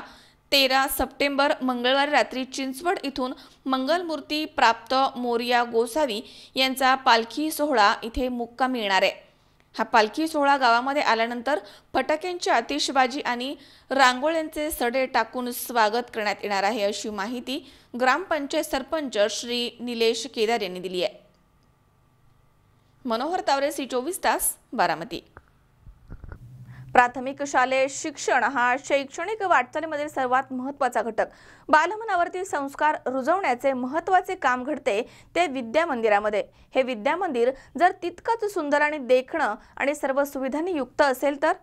13 सप्टेंबर मंगळवारी रात्री चिंचवड इथून मंगलमूर्ती प्राप्त मोरया गोसावी यांचा पालखी सोहळा इथे मुक्कामी येणार आहे. हा पालखी सोहळा गावामध्ये आल्यानंतर फटाक्यांची आतिषबाजी आणि रांगोळ्यांचे सडे टाकून स्वागत करण्यात येणार आहे, अशी माहिती ग्रामपंचायत सरपंच श्री निलेश केदार यांनी दिली आहे. मनोहर तावरे, C24 तास, बारामती. प्राथमिक शालेय शिक्षण हा शैक्षणिक वाटचालीमधील सर्वात महत्त्वाचा घटक. बालमनावरती संस्कार रुजवण्याचे महत्त्वाचे काम घडते ते विद्यामंदिरामध्ये. हे विद्यामंदिर जर तितकंच सुंदर आणि देखणं आणि सर्व सुविधांनी युक्त असेल तर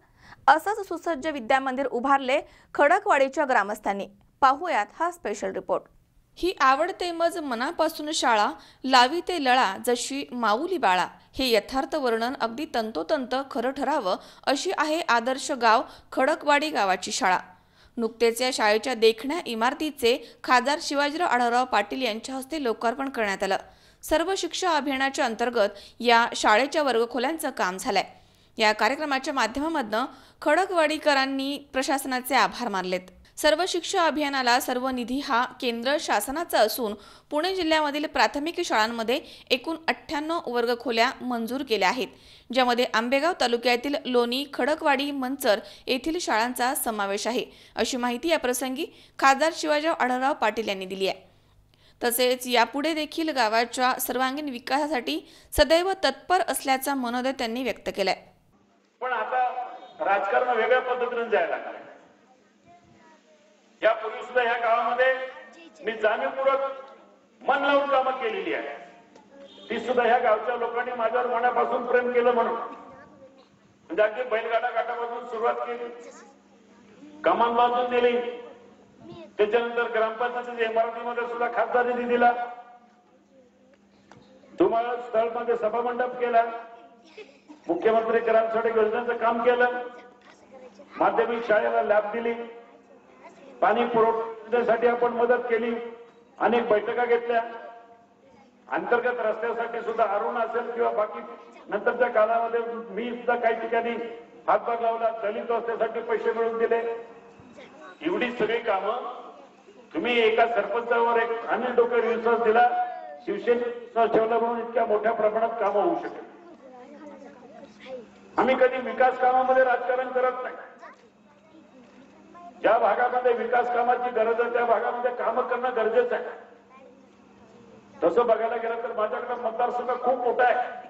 असंच सुसज्ज विद्यामंदिर उभारले खडकवाडीच्या ग्रामस्थांनी. पाहूयात हा स्पेशल रिपोर्ट. ही आवडते मज मनापासून शाळा, लावी ते लळा जशी माऊली बाळा. हे यथार्थ वर्णन अगदी तंतोतंत खरं ठरावं अशी आहे आदर्श गाव खडकवाडी गावाची शाळा. नुकतेच या शाळेच्या देखण्या इमारतीचे खासदार शिवाजीराव आढळराव पाटील यांच्या हस्ते लोकार्पण करण्यात आलं. सर्व शिक्षा अभियानाच्या अंतर्गत या शाळेच्या वर्गखोल्यांचं काम झालंय. या कार्यक्रमाच्या माध्यमामधनं खडकवाडीकरांनी प्रशासनाचे आभार मानलेत. सर्व शिक्षा अभियानाला सर्व निधी हा केंद्र शासनाचा असून पुणे जिल्ह्यामधील प्राथमिक शाळांमध्ये एकूण 98 वर्गखोल्या मंजूर केल्या आहेत, ज्यामध्ये आंबेगाव तालुक्यातील लोणी, खडकवाडी, मंचर येथील शाळांचा समावेश आहे, अशी माहिती या प्रसंगी खासदार शिवाजीराव आढळराव पाटील यांनी दिली आहे. तसेच यापुढे देखील गावाच्या सर्वांगीण विकासासाठी सदैव तत्पर असल्याचा मनोदय त्यांनी व्यक्त केलाय. पण आता राजकारण वेगळ्या पद्धतीने जायला लागलं. यापूर्वी सुद्धा या गावामध्ये मी जाणीवपूर्वक मन लावून कामं केलेली आहे. ती सुद्धा ह्या गावच्या लोकांनी माझ्यावर मनापासून प्रेम केलं म्हणून. म्हणजे अगदी बैलगाडा घाटापासून सुरुवात केली, कमान बांधून दिली, त्याच्यानंतर ग्रामपंचायतीच्या इमारतीमध्ये सुद्धा खासदार निधी दिला, तुम्हाला स्थळमध्ये सभामंडप केला, मुख्यमंत्री ग्रामसडक योजनेचं काम केलं, माध्यमिक शाळेला लॅब दिली, पाणी पुरवठ्यासाठी आपण मदत केली, अनेक बैठका घेतल्या, अंतर्गत रस्त्यासाठी सुद्धा अरुण असेल किंवा बाकी नंतरच्या काळामध्ये मी सुद्धा काही ठिकाणी हातभार लावला, दलित रस्त्यासाठी पैसे मिळवून दिले. एवढी सगळी कामं तुम्ही एका सरपंचावर एक अनिल डोकेवर विश्वास दिला, शिवसेनेचा ठेवला म्हणून इतक्या मोठ्या प्रमाणात कामं होऊ शकेल. आम्ही कधी विकास कामामध्ये राजकारण करत नाही. ज्या भागामध्ये विकास कामाची गरज आहे त्या भागामध्ये काम करणं गरजेचं आहे. तसं बघायला गेलं तर माझ्याकडे मतदारसंघ खूप मोठा आहे.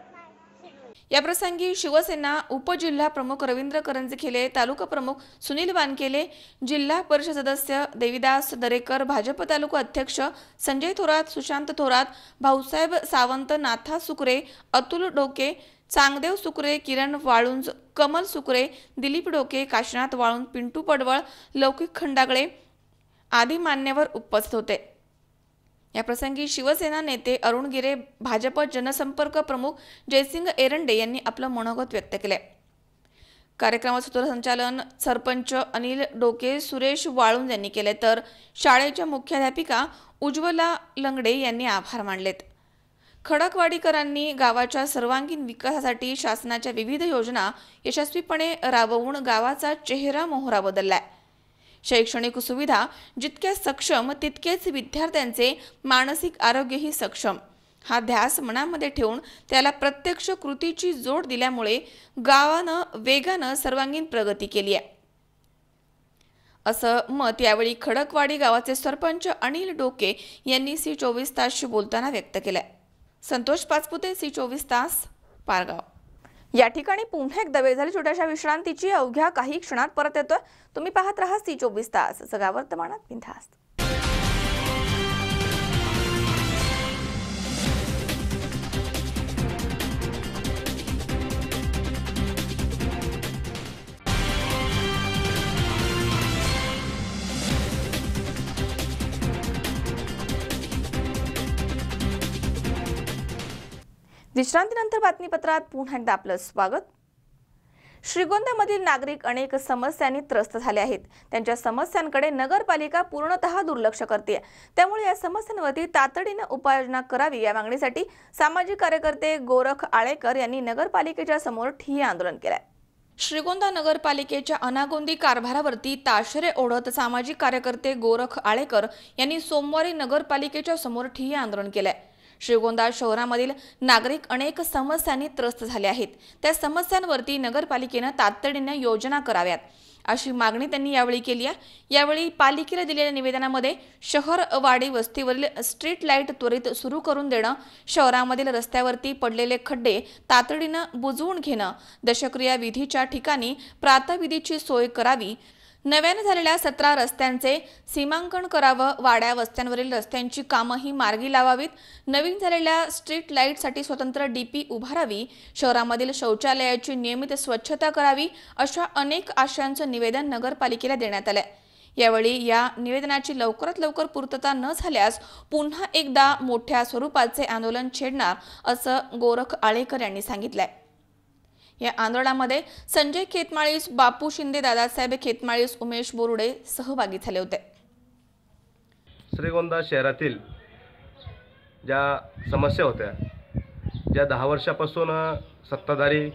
या प्रसंगी शिवसेना उपजिल्हा प्रमुख रवींद्र करंजखेले, तालुका प्रमुख सुनील वानकेले, जिल्हा परिषद सदस्य देविदास दरेकर, भाजप तालुका अध्यक्ष संजय थोरात, सुशांत थोरात, भाऊसाहेब सावंत, नाथा सुकरे, अतुल डोके, चांगदेव सुकरे, किरण वाळुंज, कमल सुकरे, दिलीप डोके, काशीनाथ वाळुंज, पिंटू पडवळ, लौकिक खंडागळे आदी मान्यवर उपस्थित होते. या प्रसंगी शिवसेना नेते अरुण गिरे, भाजप जनसंपर्क प्रमुख जयसिंग एरंडे यांनी आपलं मनोगत व्यक्त केले. कार्यक्रमाचं सूत्रसंचालन सरपंच अनिल डोके, सुरेश वाळुंज यांनी केले, तर शाळेच्या मुख्याध्यापिका उज्ज्वला लंगडे यांनी आभार मानलेत. खडकवाडीकरांनी गावाच्या सर्वांगीण विकासासाठी शासनाच्या विविध योजना यशस्वीपणे राबवून गावाचा चेहरा मोहरा बदललाय. शैक्षणिक सुविधा जितक्या सक्षम तितकेच विद्यार्थ्यांचे मानसिक आरोग्यही सक्षम हा ध्यास मनामध्ये ठेवून त्याला प्रत्यक्ष कृतीची जोड दिल्यामुळे गावानं वेगानं सर्वांगीण प्रगती केली आहे, असं मत यावेळी खडकवाडी गावाचे सरपंच अनिल डोके यांनी C24 तासशी बोलताना व्यक्त केलंय. संतोष पाचपुते, C24 तास, पारगाव. या ठिकाणी पुन्हा एकदा वेळ झाली छोट्याशा विश्रांतीची. अवघ्या काही क्षणात परत येतोय. तुम्ही पाहत राहा C24 तास, सगळ्या वर्तमानात बिनधास्त. विश्रांतीनंतर बातमीपत्रात पुन्हा एकदा आपलं स्वागत. श्रीगोंद्यामधील नागरिक अनेक समस्यांनी त्रस्त झाले आहेत. त्यांच्या समस्यांकडे नगरपालिका पूर्णतः दुर्लक्ष करते. त्यामुळे या समस्यांवरती तातडीने उपाययोजना करावी या मागणीसाठी सामाजिक कार्यकर्ते गोरख आळेकर यांनी नगरपालिकेच्या समोर ठिय्या आंदोलन केले. श्रीगोंदा नगरपालिकेच्या अनागोंदी कारभारावरती ताशेरे ओढत सामाजिक कार्यकर्ते गोरख आळेकर यांनी सोमवारी नगरपालिकेच्या समोर ठिय्या आंदोलन केले. श्रीगोंदा शहरामधील नागरिक अनेक समस्यांनी त्रस्त झाले आहेत. त्या समस्यांवरती नगरपालिकेने तातडीने योजना कराव्यात अशी मागणी त्यांनी यावेळी केली आहे. यावेळी पालिकेला दिलेल्या निवेदनामध्ये शहर वाडी वस्तीवरील स्ट्रीट लाईट त्वरित सुरू करून देणं, शहरामधील रस्त्यावरती पडलेले खड्डे तातडीनं बुजवून घेणं, दशक्रिया विधीच्या ठिकाणी प्रातःविधीची सोय करावी, नव्याने झालेल्या 17 रस्त्यांचे सीमांकन करावं, वाड्या वस्त्यांवरील रस्त्यांची कामंही मार्गी लावावीत, नवीन झालेल्या स्ट्रीट लाईटसाठी स्वतंत्र डीपी उभारावी, शहरामधील शौचालयाची नियमित स्वच्छता करावी अशा अनेक आशयांचं निवेदन नगरपालिकेला देण्यात आलंय. यावेळी या निवेदनाची लवकरात लवकर पूर्तता न झाल्यास पुन्हा एकदा मोठ्या स्वरूपाचे आंदोलन छेडणार असं गोरख आळेकर यांनी सांगितलंय. या आंदोलनामध्ये संजय खेतमाळीस, बापू शिंदे, दादासाहेब खेतमाळीस, उमेश बोरुडे सहभागी झाले होते. श्रीगोंदा शहरातील ज्या समस्या होत्या, ज्या 10 वर्षापासून सत्ताधारी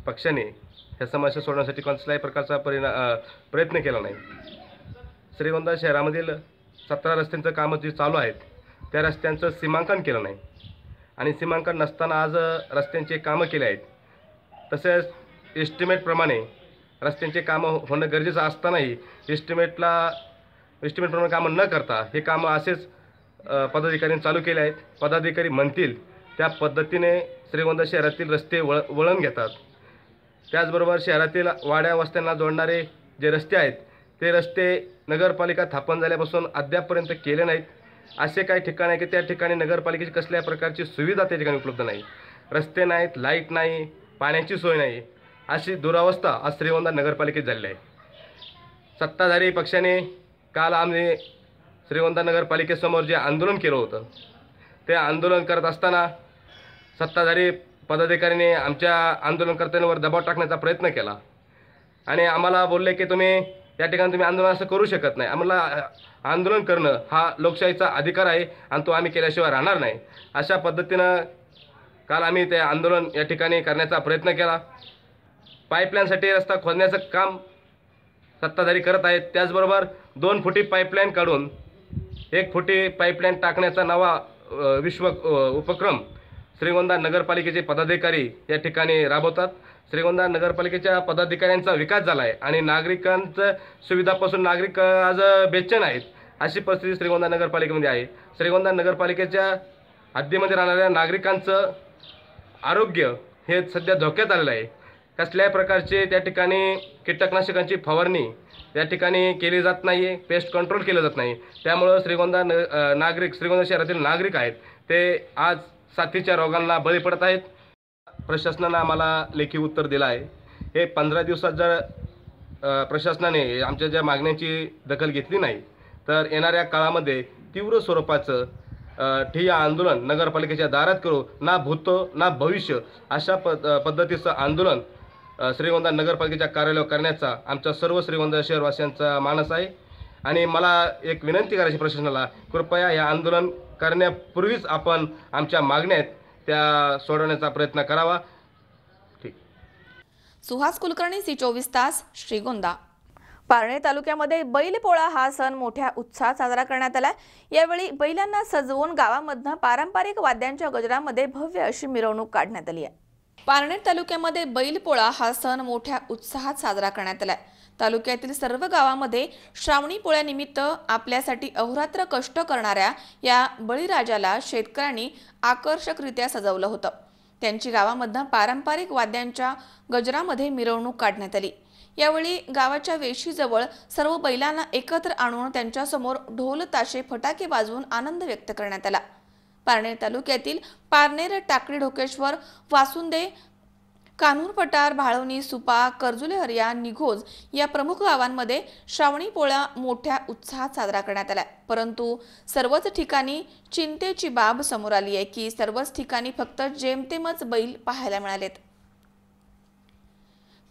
पक्षाने ह्या समस्या सोडवण्यासाठी कोणत्याही प्रकारचा प्रयत्न केला नाही. श्रीगोंदा शहरामधील 17 रस्त्यांचं कामं जी चालू आहेत त्या रस्त्यांचं सीमांकन केलं नाही आणि सीमांकन नसताना आज रस्त्यांचे कामं केले आहेत. तसेच एस्टिमेटप्रमाणे रस्त्यांचे कामं होणं गरजेचं असतानाही एस्टिमेटप्रमाणे कामं न करता हे कामं असेच पदाधिकाऱ्यांनी चालू केले आहेत. पदाधिकारी म्हणतील त्या पद्धतीने श्रीगोंदा शहरातील रस्ते वळण घेतात. त्याचबरोबर शहरातील वाड्या वस्त्यांना जोडणारे जे रस्ते आहेत ते रस्ते नगरपालिका स्थापन झाल्यापासून अद्यापपर्यंत केले नाहीत. असे काही ठिकाण आहे की त्या ठिकाणी नगरपालिकेची कसल्या प्रकारची सुविधा त्या ठिकाणी उपलब्ध नाही. रस्ते नाहीत, लाईट नाही, पाण्याची सोय नाही, अशी दुरावस्था आज श्रीगोंदा नगरपालिकेत झालेली आहे. सत्ताधारी पक्षाने काल आम्ही श्रीगोंदा नगरपालिकेसमोर जे आंदोलन केलं होतं ते आंदोलन करत असताना सत्ताधारी पदाधिकाऱ्यांनी आमच्या आंदोलनकर्त्यांवर दबाव टाकण्याचा प्रयत्न केला आणि आम्हाला बोलले की या ठिकाणी तुम्ही आंदोलन असं करू शकत नाही. आम्हाला आंदोलन करणं हा लोकशाहीचा अधिकार आहे आणि तो आम्ही केल्याशिवाय राहणार नाही. अशा पद्धतीनं काल आम्ही ते आंदोलन या ठिकाणी करण्याचा प्रयत्न केला. पाईपलाईनसाठी रस्ता खोदण्याचं काम सत्ताधारी करत आहेत. त्याचबरोबर 2 फुटी पाईपलाईन काढून 1 फुटी पाईपलाईन टाकण्याचा नवा उपक्रम श्रीगोंदा नगरपालिकेचे पदाधिकारी या ठिकाणी राबवतात. श्रीगोंदा नगरपालिकेच्या पदाधिकाऱ्यांचा विकास झाला आहे आणि नागरिकांच्या सुविधापासून नागरिक आज बेचैन आहेत. अशी परिस्थिती श्रीगोंदा नगरपालिकेमध्ये आहे. श्रीगोंदा नगरपालिकेच्या हद्दीमध्ये राहणाऱ्या नागरिकांचं आरोग्य हे सध्या धोक्यात आलेलं आहे. कसल्याही प्रकारचे त्या ठिकाणी कीटकनाशकांची फवारणी त्या ठिकाणी केली जात नाही आहे, पेस्ट कंट्रोल केलं जात नाही. त्यामुळं श्रीगोंदा शहरातील नागरिक आहेत ते आज साथीच्या रोगांना बळी पडत आहेत. प्रशासनानं आम्हाला लेखी उत्तर दिलं आहे. हे 15 दिवसात जर प्रशासनाने आमच्या ज्या मागण्यांची दखल घेतली नाही तर येणाऱ्या काळामध्ये तीव्र स्वरूपाचं ठिय्या आंदोलन नगरपालिकेच्या दारात करू. ना भूत ना भविष्य अशा पद्धतीचं आंदोलन श्रीगोंदा नगरपालिकेच्या कार्यालयावर करण्याचा आमच्या सर्व श्रीगोंदा शहरवासियांचा मानस आहे. आणि मला एक विनंती करायची प्रशासनाला, कृपया हे आंदोलन करण्यापूर्वीच आपण आमच्या मागण्या आहेत त्या सोडवण्याचा प्रयत्न करावा. ठीक. सुहास कुलकर्णी, C24 तास, श्रीगोंदा. पारनेर तालुक्यामध्ये बैलपोळा हा सण मोठ्या उत्साहात साजरा करण्यात आला. यावेळी बैलांना सजवून गावामधनं पारंपरिक वाद्यांच्या गजरामध्ये भव्य अशी मिरवणूक काढण्यात आली आहे. पारनेर तालुक्यामध्ये बैलपोळा हा सण मोठ्या उत्साहात साजरा करण्यात आला. तालुक्यातील सर्व गावामध्ये श्रावणी पोळ्यानिमित्त आपल्यासाठी अहोरात्र कष्ट करणाऱ्या या बळीराजाला शेतकऱ्यांनी आकर्षकरित्या सजवलं होतं. त्यांची गावामधनं पारंपरिक वाद्यांच्या गजरामध्ये मिरवणूक काढण्यात आली. यावेळी गावाच्या वेशीजवळ सर्व बैलांना एकत्र आणून त्यांच्यासमोर ढोल ताशे फटाके वाजवून आनंद व्यक्त करण्यात आला. पारनेर तालुक्यातील पारनेर, टाकळी, ढोकेश्वर, वासुंदे, कान्हूर पठार, भाळवणी, सुपा, कर्जुले, हरिया, निघोज या प्रमुख गावांमध्ये श्रावणी पोळा मोठ्या उत्साहात साजरा करण्यात आला. परंतु सर्वच ठिकाणी चिंतेची बाब समोर आली आहे की सर्वच ठिकाणी फक्त जेमतेमच बैल पाहायला मिळालेत.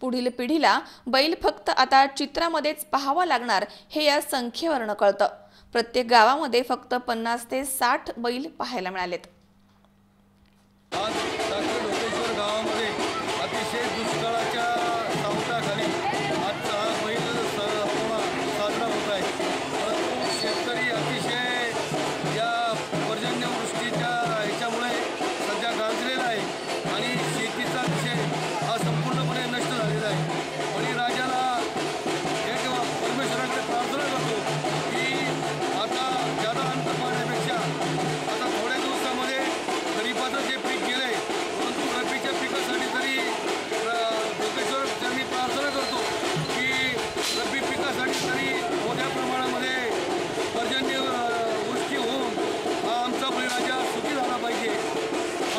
पुढील पिढीला बैल फक्त आता चित्रामध्येच पाहावा लागणार हे या संख्येवरून कळतं. प्रत्येक गावामध्ये फक्त 50 ते 60 बैल पाहायला मिळालेत. आज डोकेश्वर गावामध्ये अतिशय दुष्काळाच्या सावटाखाली आजचा हा बैल पोळा साजरा होत आहे. परंतु शेतकरी अतिशय या पर्जन्यवृष्टीच्या ह्याच्यामुळे सध्या गाजलेला आहे आणि शेतीचा विषय हा संपूर्णपणे नष्ट झालेला आहे. आणि राजाला किंवा परमेश्वराकडे प्रार्थना करतो की आता जादा अंत पाहण्यापेक्षा आता थोड्या दिवसामध्ये खरीपाचं जे पीक गेलंय, परंतु रब्बीच्या पिकासाठी तरी डोकेश्वर त्यांनी प्रार्थना करतो की रब्बी पिकासाठी तरी मोठ्या प्रमाणामध्ये पर्जन्य वृष्टी होऊन हा आमचा बळीराजा सुखी झाला पाहिजे.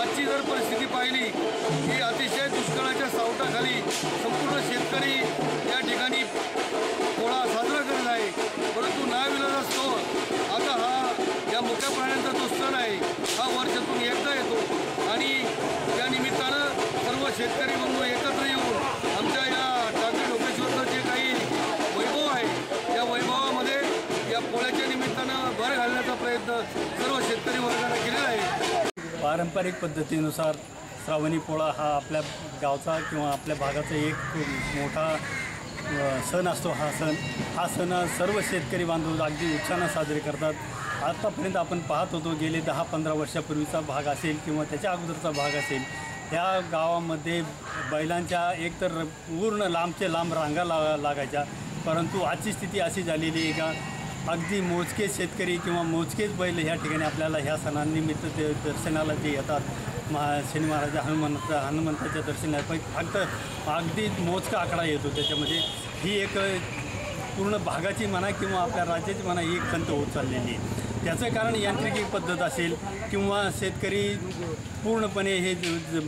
आजची जर परिस्थिती पाहिली की अतिशय दुष्काळाच्या सावटाखाली संपूर्ण शेतकरी या ठिकाणी पोळा साजरा करत आहे. परंतु नाविलाजास्तव आता हा या मोठ्या प्राण्यांचा जो सण आहे हा वर्षातून एकदा येतो आणि त्या निमित्तानं सर्व शेतकरी बंधू एकत्र येऊन आमच्या या टाकळी डोकेश्वरचं जे काही वैभव आहे त्या वैभवामध्ये या पोळ्याच्या निमित्तानं भर घालण्याचा प्रयत्न सर्व शेतकरी वर्गाने केलेला आहे. पारंपरिक पद्धतीनुसार श्रावणी पोळा हा आपल्या गावचा किंवा आपल्या भागाचा एक मोठा सण असतो. हा सण सर्व शेतकरी बांधव अगदी उत्साहानं साजरे करतात. आतापर्यंत आपण पाहत होतो गेले 10-15 वर्षापूर्वीचा भाग असेल किंवा त्याच्या अगोदरचा भाग असेल, या गावामध्ये बैलांच्या एकतर पूर्ण लांबचे लांब रांगा लागायच्या. परंतु आजची स्थिती अशी झालेली आहे का अगदी मोजकेच शेतकरी किंवा मोजकेच बैल ह्या ठिकाणी आपल्याला ह्या सणांनिमित्त ते दर्शनाला जे येतात. शनी महाराज हनुमंताच्या दर्शनाला फक्त अगदी मोजका आकडा येतो. त्याच्यामध्ये ही एक पूर्ण भागाची म्हणा किंवा आपल्या राज्याची म्हणा ही एक खंत होत चाललेली आहे. त्याचं कारण यांत्रिकी पद्धत असेल किंवा शेतकरी पूर्णपणे हे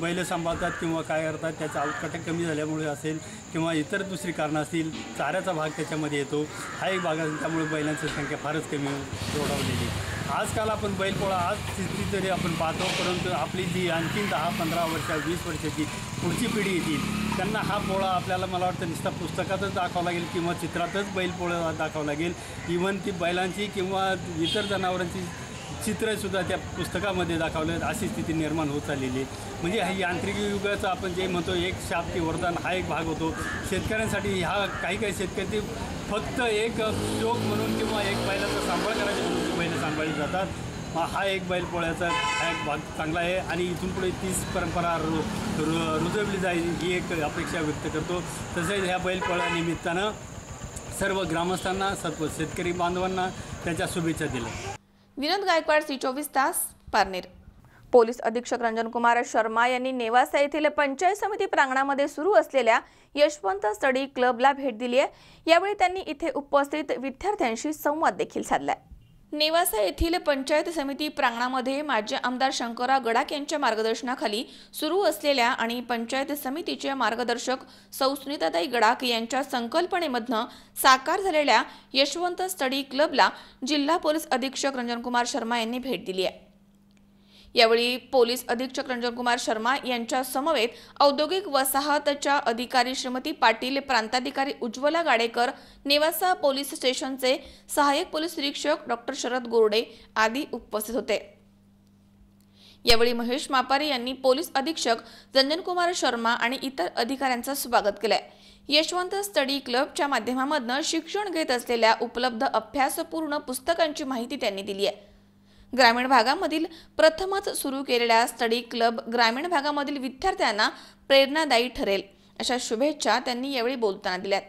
बैल सांभाळतात किंवा काय करतात त्याचा अवकाठ कमी झाल्यामुळे असेल किंवा इतर दुसरी कारणं असतील. चाऱ्याचा भाग त्याच्यामध्ये येतो, हा एक भाग असेल. त्यामुळे बैलांची संख्या फारच कमी ओढावलेली. आजकाल आपण बैलपोळा आज स्थिती तरी आपण पाहतो, परंतु आपली जी आणखीन 10-15 वर्ष 20 वर्षाची पुढची पिढी येतील त्यांना हा पोळा आपल्याला मला वाटतं नुसता पुस्तकातच दाखवावं लागेल किंवा चित्रातच बैलपोळा दाखवावं लागेल. इव्हन ती बैलांची किंवा इतर जनावरांची चित्रंसुद्धा त्या पुस्तकामध्ये दाखवलं अशी स्थिती निर्माण होत चाललेली आहे. म्हणजे हा यांत्रिकी युगाचा आपण जे म्हणतो एक शाप की वरदान हा एक भाग होतो शेतकऱ्यांसाठी. हा काही शेतकरी फक्त एक शौक म्हणून किंवा एक बैलाचा सांभाळ करायचे म्हणून बैल सांभाळली जातात. हा एक बैलपोळ्याचा हा एक भाग चांगला आहे आणि इथून पुढे तीच परंपरा रुजवली जाईल ही एक अपेक्षा व्यक्त करतो. तसेच ह्या बैलपोळ्यानिमित्तानं सर्व ग्रामस्थांना सर्व शेतकरी बांधवांना त्याच्या शुभेच्छा दिल्या. विनोद गायकवाड, C24 तास, पारनेर. पोलीस अधीक्षक रंजन कुमार शर्मा यांनी नेवासा येथील पंचायत समिती प्रांगणामध्ये सुरू असलेल्या यशवंत स्टडी क्लबला भेट दिली आहे. यावेळी त्यांनी इथे उपस्थित विद्यार्थ्यांशी संवाद देखील साधलाय. नेवासा येथील पंचायत समिती प्रांगणामध्ये माजी आमदार शंकरराव गडाख यांच्या मार्गदर्शनाखाली सुरू असलेल्या आणि पंचायत समितीचे मार्गदर्शक सौ सुनीताताई गडाख यांच्या संकल्पनेमधनं साकार झालेल्या यशवंत स्टडी क्लबला जिल्हा पोलीस अधीक्षक रंजन कुमार शर्मा यांनी भेट दिली आहे. यावेळी पोलीस अधीक्षक रंजन कुमार शर्मा यांच्या समवेत औद्योगिक वसाहतच्या अधिकारी श्रीमती पाटील, प्रांताधिकारी उज्ज्वला गाडेकर, नेवासा पोलीस स्टेशनचे सहाय्यक पोलीस निरीक्षक डॉक्टर शरद गोरडे आदी उपस्थित होते. यावेळी महेश मापारी यांनी पोलीस अधीक्षक रंजन कुमार शर्मा आणि इतर अधिकाऱ्यांचं स्वागत केलंय. यशवंत स्टडी क्लबच्या माध्यमातून शिक्षण घेत असलेल्या उपलब्ध अभ्यासपूर्ण पुस्तकांची माहिती त्यांनी दिली आहे. ग्रामीण भागामधील प्रथमच सुरू केलेल्या स्टडी क्लब ग्रामीण भागामधील विद्यार्थ्यांना प्रेरणादायी ठरेल अशा शुभेच्छा त्यांनी यावेळी बोलताना दिल्यात.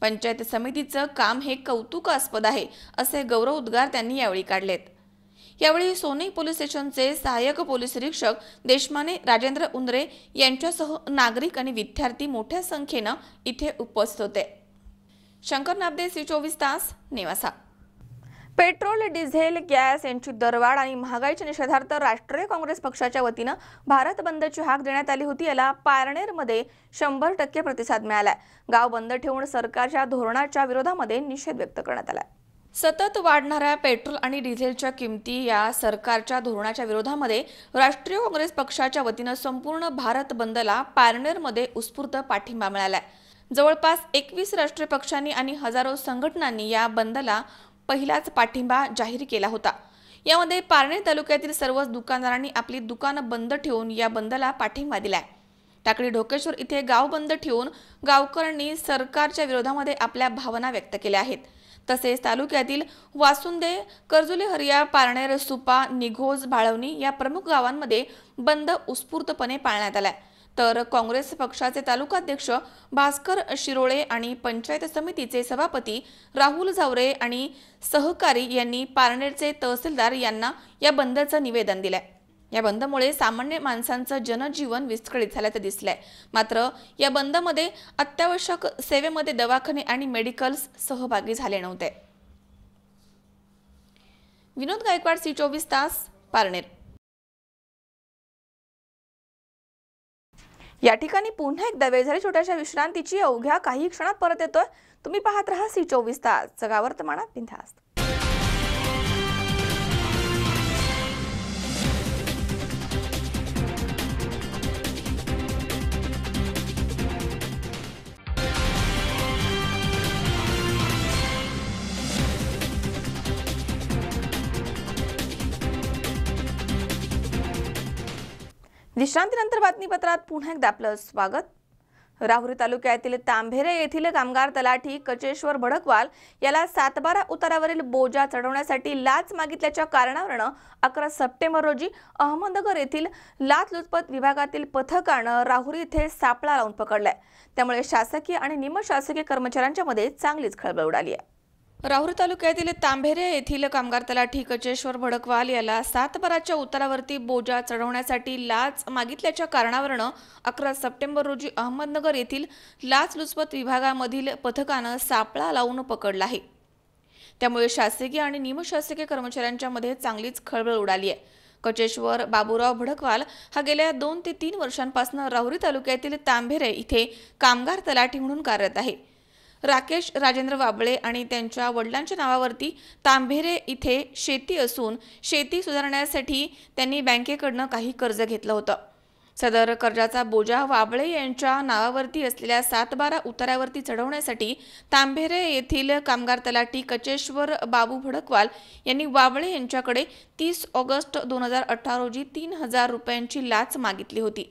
पंचायत समितीचं काम हे कौतुकास्पद आहे असे गौरव उद्गार त्यांनी यावेळी काढलेत. यावेळी सोनई पोलीस स्टेशनचे सहाय्यक पोलीस निरीक्षक देशमाने राजेंद्र उंदरे यांच्यासह नागरिक आणि विद्यार्थी मोठ्या संख्येनं इथे उपस्थित होते. शंकर नाबदे, C24 तास, नेवासा. पेट्रोल, डिझेल, गॅस यांची दरवाढ आणि महागाईच्या निषेधार्थ राष्ट्रीय काँग्रेस पक्षाच्या वतीनं भारत बंदची हाक देण्यात आली होती. याला पारनेरमध्ये 100% प्रतिसाद मिळालाय. गाव बंद ठेवून सरकारच्या धोरणाच्या विरोधामध्ये निषेध व्यक्त करण्यात आला. सतत वाढणाऱ्या पेट्रोल आणि डिझेलच्या किमती या सरकारच्या धोरणाच्या विरोधामध्ये राष्ट्रीय काँग्रेस पक्षाच्या वतीनं संपूर्ण भारत बंदला पारनेरमध्ये उत्स्फूर्त पाठिंबा मिळालाय. जवळपास 21 राष्ट्रीय पक्षांनी आणि हजारो संघटनांनी या बंदला पहिलाच पाठिंबा जाहीर केला होता। यामध्ये पारनेर तालुक्यातील सर्वच दुकानदारांनी आपली दुकानं बंद ठेवून या बंदला पाठिंबा दिलाय। टाकळी ढोकेश्वर इथे गाव बंद ठेवून गावकऱ्यांनी सरकारच्या विरोधामध्ये आपल्या भावना व्यक्त केल्या आहेत। तसेच तालुक्यातील वासुंदे, कर्जुले, हरिया, पारनेर, सुपा, निघोज, बाळवणी या प्रमुख गावांमध्ये बंद उत्स्फूर्तपणे पाळण्यात आलाय। तर काँग्रेस पक्षाचे तालुकाध्यक्ष भास्कर शिरोळे आणि पंचायत समितीचे सभापती राहुल झावरे आणि सहकारी यांनी पारनेरचे तहसीलदार यांना या बंदचं निवेदन दिलंय। या बंदमुळे सामान्य माणसांचं जनजीवन विस्कळीत झाल्याचं दिसलंय। मात्र या बंदमध्ये अत्यावश्यक सेवेमध्ये दवाखाने आणि मेडिकल्स सहभागी झाले नव्हते। विनोद गायकवाड, C24 तास, पारनेर। या ठिकाणी पुन्हा एकदा वेळ झाली छोट्याशा विश्रांतीची। अवघ्या काही क्षणात परत येतोय। तुम्ही पाहत रहा C24 तास, जगा वर्तमानात बिनधास्त। विश्रांतीनंतर बातमीपत्रात पुन्हा एकदा आपलं स्वागत। राहुरी तालुक्यातील तांभेरे येथील कामगार तलाठी कचेश्वर भडकवाल याला 7/12 उतारावरील बोजा चढवण्यासाठी लाच मागितल्याच्या कारणावरून 11 सप्टेंबर रोजी अहमदनगर येथील लाचलुचपत विभागातील पथकानं राहुरी येथे सापळा लावून पकडलाय। त्यामुळे शासकीय आणि निमशासकीय कर्मचाऱ्यांच्या मध्ये चांगलीच खळबळ उडाली आहे। राहुरी तालुक्यातील तांभेरे येथील कामगार तलाठी कचेश्वर भडकवाल याला 7/12च्या उतारावरती बोजा चढवण्यासाठी लाच मागितल्याच्या कारणावरून 11 सप्टेंबर रोजी अहमदनगर येथील लाचलुचपत विभागामधील पथकानं सापळा लावून पकडला आहे। त्यामुळे शासकीय आणि निमशासकीय कर्मचाऱ्यांच्या मध्ये चांगलीच खळबळ उडाली आहे। कचेश्वर बाबूराव भडकवाल हा गेल्या 2 ते 3 वर्षांपासून राहुरी तालुक्यातील तांभेरे इथे कामगार तलाठी म्हणून कार्यरत आहे। राकेश राजेंद्र वाबळे आणि त्यांच्या वडिलांच्या नावावरती तांभेरे इथे शेती असून शेती सुधारण्यासाठी त्यांनी बँकेकडून काही कर्ज घेतलं होतं। सदर कर्जाचा बोजा वाबळे यांच्या नावावरती असलेल्या 7/12 उतारावरती चढवण्यासाठी तांभेरे येथील कामगार तलाठी कचेश्वर बाबू भडकवाल यांनी वाबळे यांच्याकडे 30 ऑगस्ट 2018 रोजी 3000 रुपयांची लाच मागितली होती।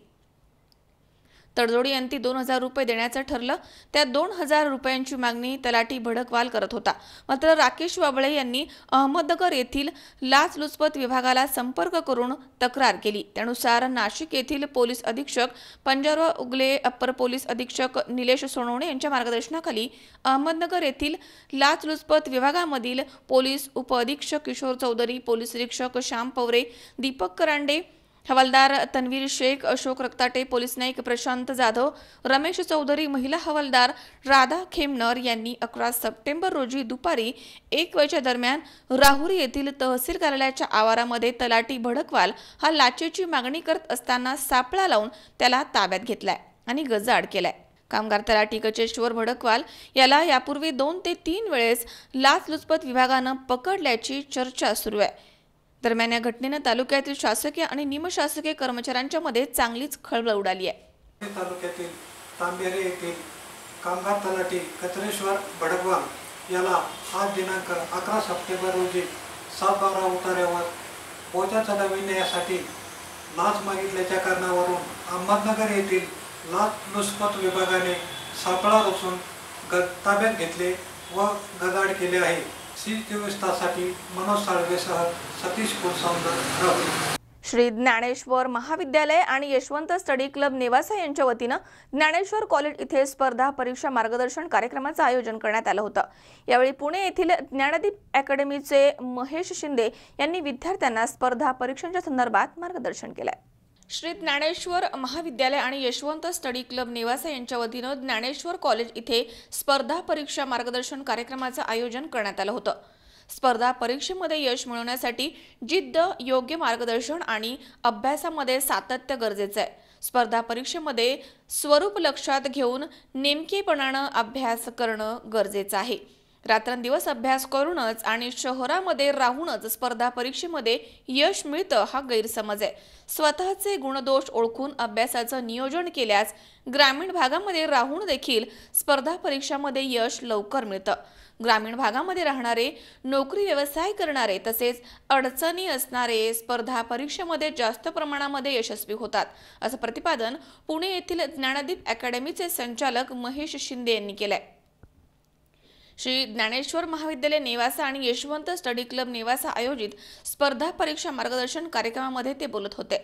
तडजोडी अंती 2000 रुपये देण्याचं ठरलं। त्या 2000 रुपयांची मागणी तलाठी भडकवाल करत होता। मात्र राकेश वाबळे यांनी अहमदनगर येथील लाचलुचपत विभागाला संपर्क करून तक्रार केली। त्यानुसार नाशिक येथील पोलीस अधीक्षक पंजाबराव उगले, अप्पर पोलीस अधीक्षक निलेश सोनवणे यांच्या मार्गदर्शनाखाली अहमदनगर येथील लाचलुचपत विभागामधील पोलीस उपअधीक्षक किशोर चौधरी, पोलीस निरीक्षक श्याम पवरे, दीपक करांडे, हवालदार तन्वीर शेख, अशोक रक्ताटे, पोलीस नाईक प्रशांत जाधव, रमेश चौधरी, महिला हवालदार राधा खेमनर यांनी 11 सप्टेंबर रोजी दुपारी 1 वाजेच्या दरम्यान राहुरी येथील तहसील कार्यालयाच्या आवारामध्ये तलाठी भडकवाल हा लाचेची मागणी करत असताना सापळा लावून त्याला ताब्यात घेतलाय आणि गजाआड केलाय। कामगार तलाठी कचेश्वर भडकवाल याला यापूर्वी 2 ते 3 वेळेस लाचलुचपत विभागानं पकडल्याची चर्चा सुरू आहे। दरम्यान या घटनेनं तालुक्यातील शासकीय आणि निमशासकीय कर्मचाऱ्यांच्या मध्ये चांगलीच खळबळ उडाली आहे। तालुक्यातील तांभेरे येथील कामगार तलाठी कचेश्वर भडकवाल याला आज दिनांक 11 सप्टेंबर रोजी 7/12 उतार्यावर बोजा चढविण्यासाठी लाच मागितल्याच्या कारणावरून अहमदनगर येथील लाचलुचपत विभागाने सापळा रचून ताब्यात घेतले व गजाआड केले आहे। C24 तासाठी मनोज साळवेसह सतीश कुलसौंदर। श्री ज्ञानेश्वर महाविद्यालय आणि यशवंत स्टडी क्लब नेवासा यांच्या वतीनं ज्ञानेश्वर कॉलेज इथे स्पर्धा परीक्षा मार्गदर्शन कार्यक्रमाचं आयोजन करण्यात आलं होतं। यावेळी पुणे येथील ज्ञानदीप अकॅडमीचे महेश शिंदे यांनी विद्यार्थ्यांना स्पर्धा परीक्षांच्या संदर्भात मार्गदर्शन केलंय। श्री ज्ञानेश्वर महाविद्यालय आणि यशवंत स्टडी क्लब नेवासा यांच्या वतीनं ज्ञानेश्वर कॉलेज इथे स्पर्धा परीक्षा मार्गदर्शन कार्यक्रमाचं आयोजन करण्यात आलं होतं। स्पर्धा परीक्षेमध्ये यश मिळवण्यासाठी जिद्द, योग्य मार्गदर्शन आणि अभ्यासामध्ये सातत्य गरजेचं आहे। स्पर्धा परीक्षेमध्ये स्वरूप लक्षात घेऊन नेमकेपणानं अभ्यास करणं गरजेचं आहे। रात्रंदिवस अभ्यास करूनच आणि शहरामध्ये राहूनच स्पर्धा परीक्षेमध्ये यश मिळतं हा गैरसमज आहे. स्वतःचे गुणदोष ओळखून अभ्यासाचं नियोजन केल्यास ग्रामीण भागामध्ये राहून देखील स्पर्धा परीक्षामध्ये यश लवकर मिळतं. ग्रामीण भागामध्ये राहणारे, नोकरी व्यवसाय करणारे तसेच अडचणी असणारे स्पर्धा परीक्षेमध्ये जास्त प्रमाणामध्ये यशस्वी होतात, असं प्रतिपादन पुणे येथील ज्ञानदीप अकॅडमीचे संचालक महेश शिंदे यांनी केलंय. श्री ज्ञानेश्वर महाविद्यालय नेवासा आणि यशवंत स्टडी क्लब नेवासा आयोजित स्पर्धा परीक्षा मार्गदर्शन कार्यक्रमामध्ये ते बोलत होते.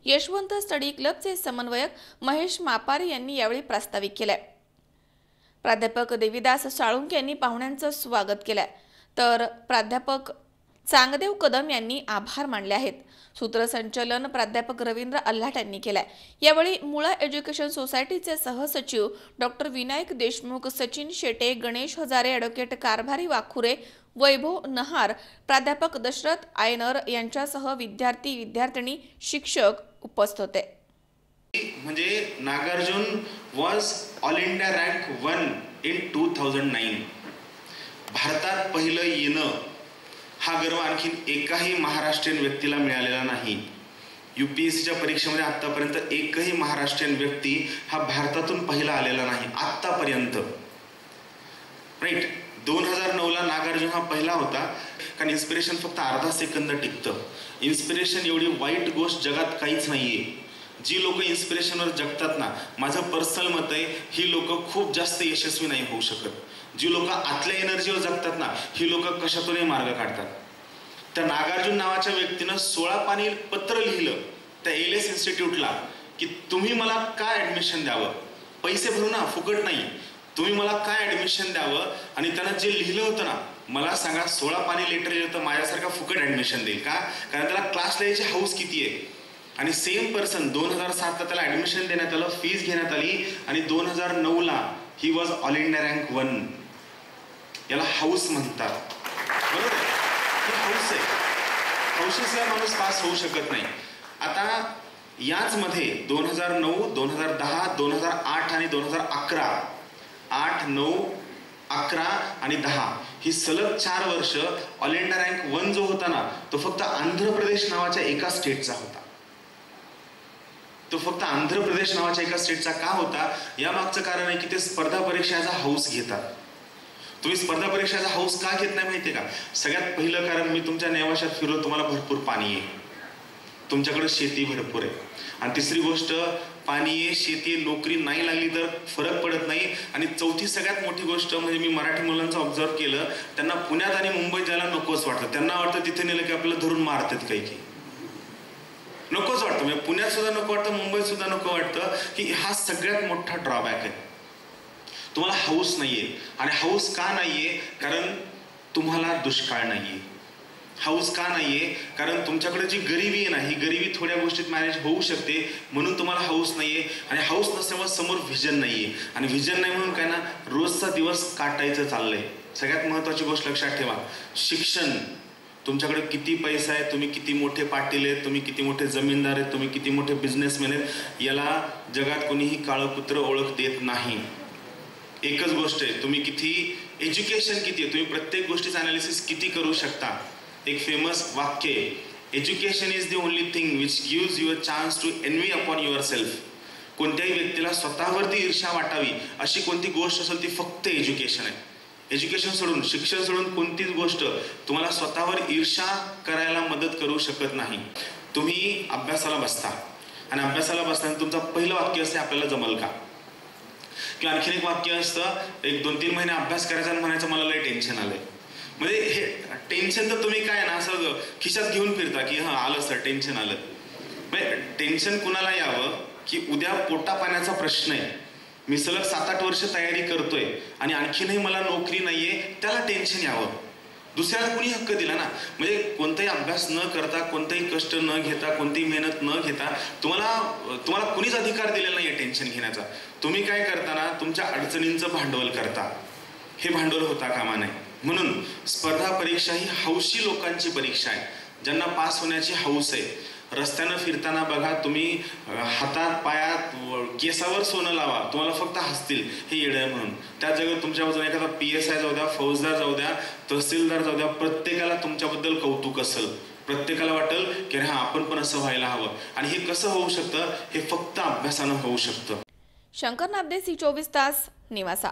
यशवंत स्टडी क्लबचे समन्वयक महेश मापारी यांनी यावेळी प्रास्ताविक केलंय. प्राध्यापक देवीदास साळुंके यांनी पाहुण्यांचं स्वागत केलंय, तर प्राध्यापक चांगदेव कदम यांनी आभार मानले आहेत. सूत्रसंचालन प्राध्यापक रवींद्र अल्हाट यांनी केलंय. यावेळी मुळा एज्युकेशन सोसायटीचे सहसचिव डॉक्टर विनायक देशमुख, सचिन शेटे, गणेश हजारे, ॲडव्होकेट कारभारी वाखुरे, वैभव नहार, प्राध्यापक दशरथ आयनर यांच्यासह विद्यार्थी, विद्यार्थिनी, शिक्षक उपस्थित होते. म्हणजे Nagarjuna was all India rank 1 in 2009. भारतात पहिलं येणं हा गर्व आणखी एकाही महाराष्ट्रीयन व्यक्तीला मिळालेला नाही. UPSCच्या परीक्षेमध्ये आतापर्यंत एकही महाराष्ट्रीयन व्यक्ती हा भारतातून पहिला आलेला नाही आतापर्यंत. राईट. 2009ला नागार्जुन हा पहिला होता. कारण इन्स्पिरेशन फक्त अर्धा सेकंद टिकतं. इन्स्पिरेशन एवढी वाईट गोष्ट जगात काहीच नाहीये. जी लोक इन्स्पिरेशनवर जगतात ना, माझं पर्सनल मत आहे, ही लोक खूप जास्त यशस्वी नाही होऊ शकत. जी लोक आतल्या एनर्जीवर जगतात ना, ही लोक कशातूनही मार्ग काढतात. त्या नागार्जुन नावाच्या व्यक्तीनं 16 पानी पत्र लिहिलं त्या ALS इन्स्टिट्यूटला की तुम्ही मला काय ऍडमिशन द्यावं, पैसे भरू ना, फुकट नाही, तुम्ही मला काय ऍडमिशन द्यावं. आणि त्यानं जे लिहिलं होतं ना, मला सांगा 16 पानी लेटर लिहिलं तर माझ्यासारखा फुकट ऍडमिशन देईल का? कारण त्याला क्लास लिहायची हाऊस किती आहे. आणि सेम पर्सन 2007ला त्याला ऍडमिशन देण्यात आलं, फीस घेण्यात आली आणि 2009ला he was all India rank 1. याला हाऊस म्हणतात. बरोबर आहे, ही हाऊस आहे. हाऊसशिवाय माणूस पास होऊ शकत नाही. आता याच मध्ये 2009, 2010, 2008 आणि 2011, 8, 9, 11 आणि 10 ही सलग 4 वर्ष ऑल इंडिया रँक 1 जो होता ना, तो फक्त आंध्र प्रदेश नावाच्या एका स्टेटचा होता. तो फक्त आंध्र प्रदेश नावाच्या एका स्टेटचा का होता? या मागचं कारण आहे की ते स्पर्धा परीक्षाचा हाऊस घेतात. तुम्ही स्पर्धा परीक्षाचा हाऊस का घेत नाही माहितीये का? सगळ्यात पहिलं कारण, मी तुमच्या नेवाशात फिरलो, तुम्हाला भरपूर पाणी आहे, तुमच्याकडे शेती भरपूर आहे. आणि तिसरी गोष्ट, पाणी आहे, शेती, नोकरी नाही लागली तर फरक पडत नाही. आणि चौथी सगळ्यात मोठी गोष्ट म्हणजे मी मराठी मुलांचं ऑब्झर्व केलं, त्यांना पुण्यात आणि मुंबईत जायला नकोच वाटतं. त्यांना वाटतं तिथे नेलं की आपल्याला धरून मारतात काही नकोच वाटतं. म्हणजे पुण्यात सुद्धा नको वाटतं, मुंबईत सुद्धा नको वाटतं. की हा सगळ्यात मोठा ड्रॉबॅक आहे. तुम्हाला हाऊस नाहीये. आणि हाऊस का नाहीये? कारण तुम्हाला दुष्काळ नाहीये. हाऊस का नाहीये? कारण तुमच्याकडे जी गरिबी आहे ना, ही गरिबी थोड्या गोष्टीत मॅनेज होऊ शकते, म्हणून तुम्हाला हाऊस नाहीये. आणि हाऊस नसल्यामुळे समोर व्हिजन नाहीये. आणि व्हिजन नाही म्हणून काय ना, रोजचा दिवस काटायचं चाललंय. सगळ्यात महत्वाची गोष्ट लक्षात ठेवा, शिक्षण. तुमच्याकडे किती पैसा आहे, तुम्ही किती मोठे पाटील आहेत, तुम्ही किती मोठे जमीनदार आहेत, तुम्ही किती मोठे बिझनेसमॅन आहेत, याला जगात कोणीही काळं कुत्र ओळख देत नाही. एकच गोष्ट आहे, तुम्ही किती एज्युकेशन किती आहे, तुम्ही प्रत्येक गोष्टीचं अनालिसिस किती करू शकता. एक फेमस वाक्य आहे, education is the only thing which gives you a chance to envy upon yourself. कोणत्याही व्यक्तीला स्वतःवरती ईर्ष्या वाटावी अशी कोणती गोष्ट असेल ती फक्त एज्युकेशन आहे. एज्युकेशन सोडून, शिक्षण सोडून कोणतीच गोष्ट तुम्हाला स्वतःवर ईर्ष्या करायला मदत करू शकत नाही. तुम्ही अभ्यासाला बसता आणि अभ्यासाला बसताना तुमचं पहिलं वाक्य असते, आपल्याला जमल का? किंवा आणखीन एक वाक्य असतं, एक 2-3 महिने अभ्यास करायचा आणि म्हणायचं मला लय टेन्शन आलंय. म्हणजे हे टेन्शन तर तुम्ही काय ना असं खिशात घेऊन फिरता की हा आलं सर टेन्शन आलं. म्हणजे टेन्शन कुणाला यावं की उद्या पोटा पाण्याचा प्रश्न आहे, मी सलग 7-8 वर्ष तयारी करतोय आणि आणखीनही मला नोकरी नाहीये, त्याला टेन्शन यावं. दुसऱ्याला कुणी हक्क दिला ना. म्हणजे कोणताही अभ्यास न करता, कोणताही कष्ट न घेता, कोणतीही मेहनत न घेता तुम्हाला कुणीच अधिकार दिलेला नाहीये टेन्शन घेण्याचा. तुम्ही काय करता ना, तुमच्या अडचणींचं भांडवल करता. हे भांडवल होता कामा नये. म्हणून स्पर्धा परीक्षा ही हौशी लोकांची परीक्षा आहे. ज्यांना पास होण्याची हौस आहे, रस्त्यानं फिरताना बघा तुम्ही हातात पायात केसावर सोनं लावा, तुम्हाला फक्त हसतील हे येडं आहे म्हणून. त्या जागेवर तुमच्या बाजूने एखादा PSI जाऊ द्या, फौजदार जाऊ द्या, तहसीलदार जाऊ द्या, प्रत्येकाला तुमच्याबद्दल कौतुक असेल, प्रत्येकाला वाटेल की हा आपण पण असं व्हायला हवं. आणि हे कसं होऊ शकतं? हे फक्त अभ्यासानं होऊ शकतं. शंकर नाबदे, C24 तास, निवासा.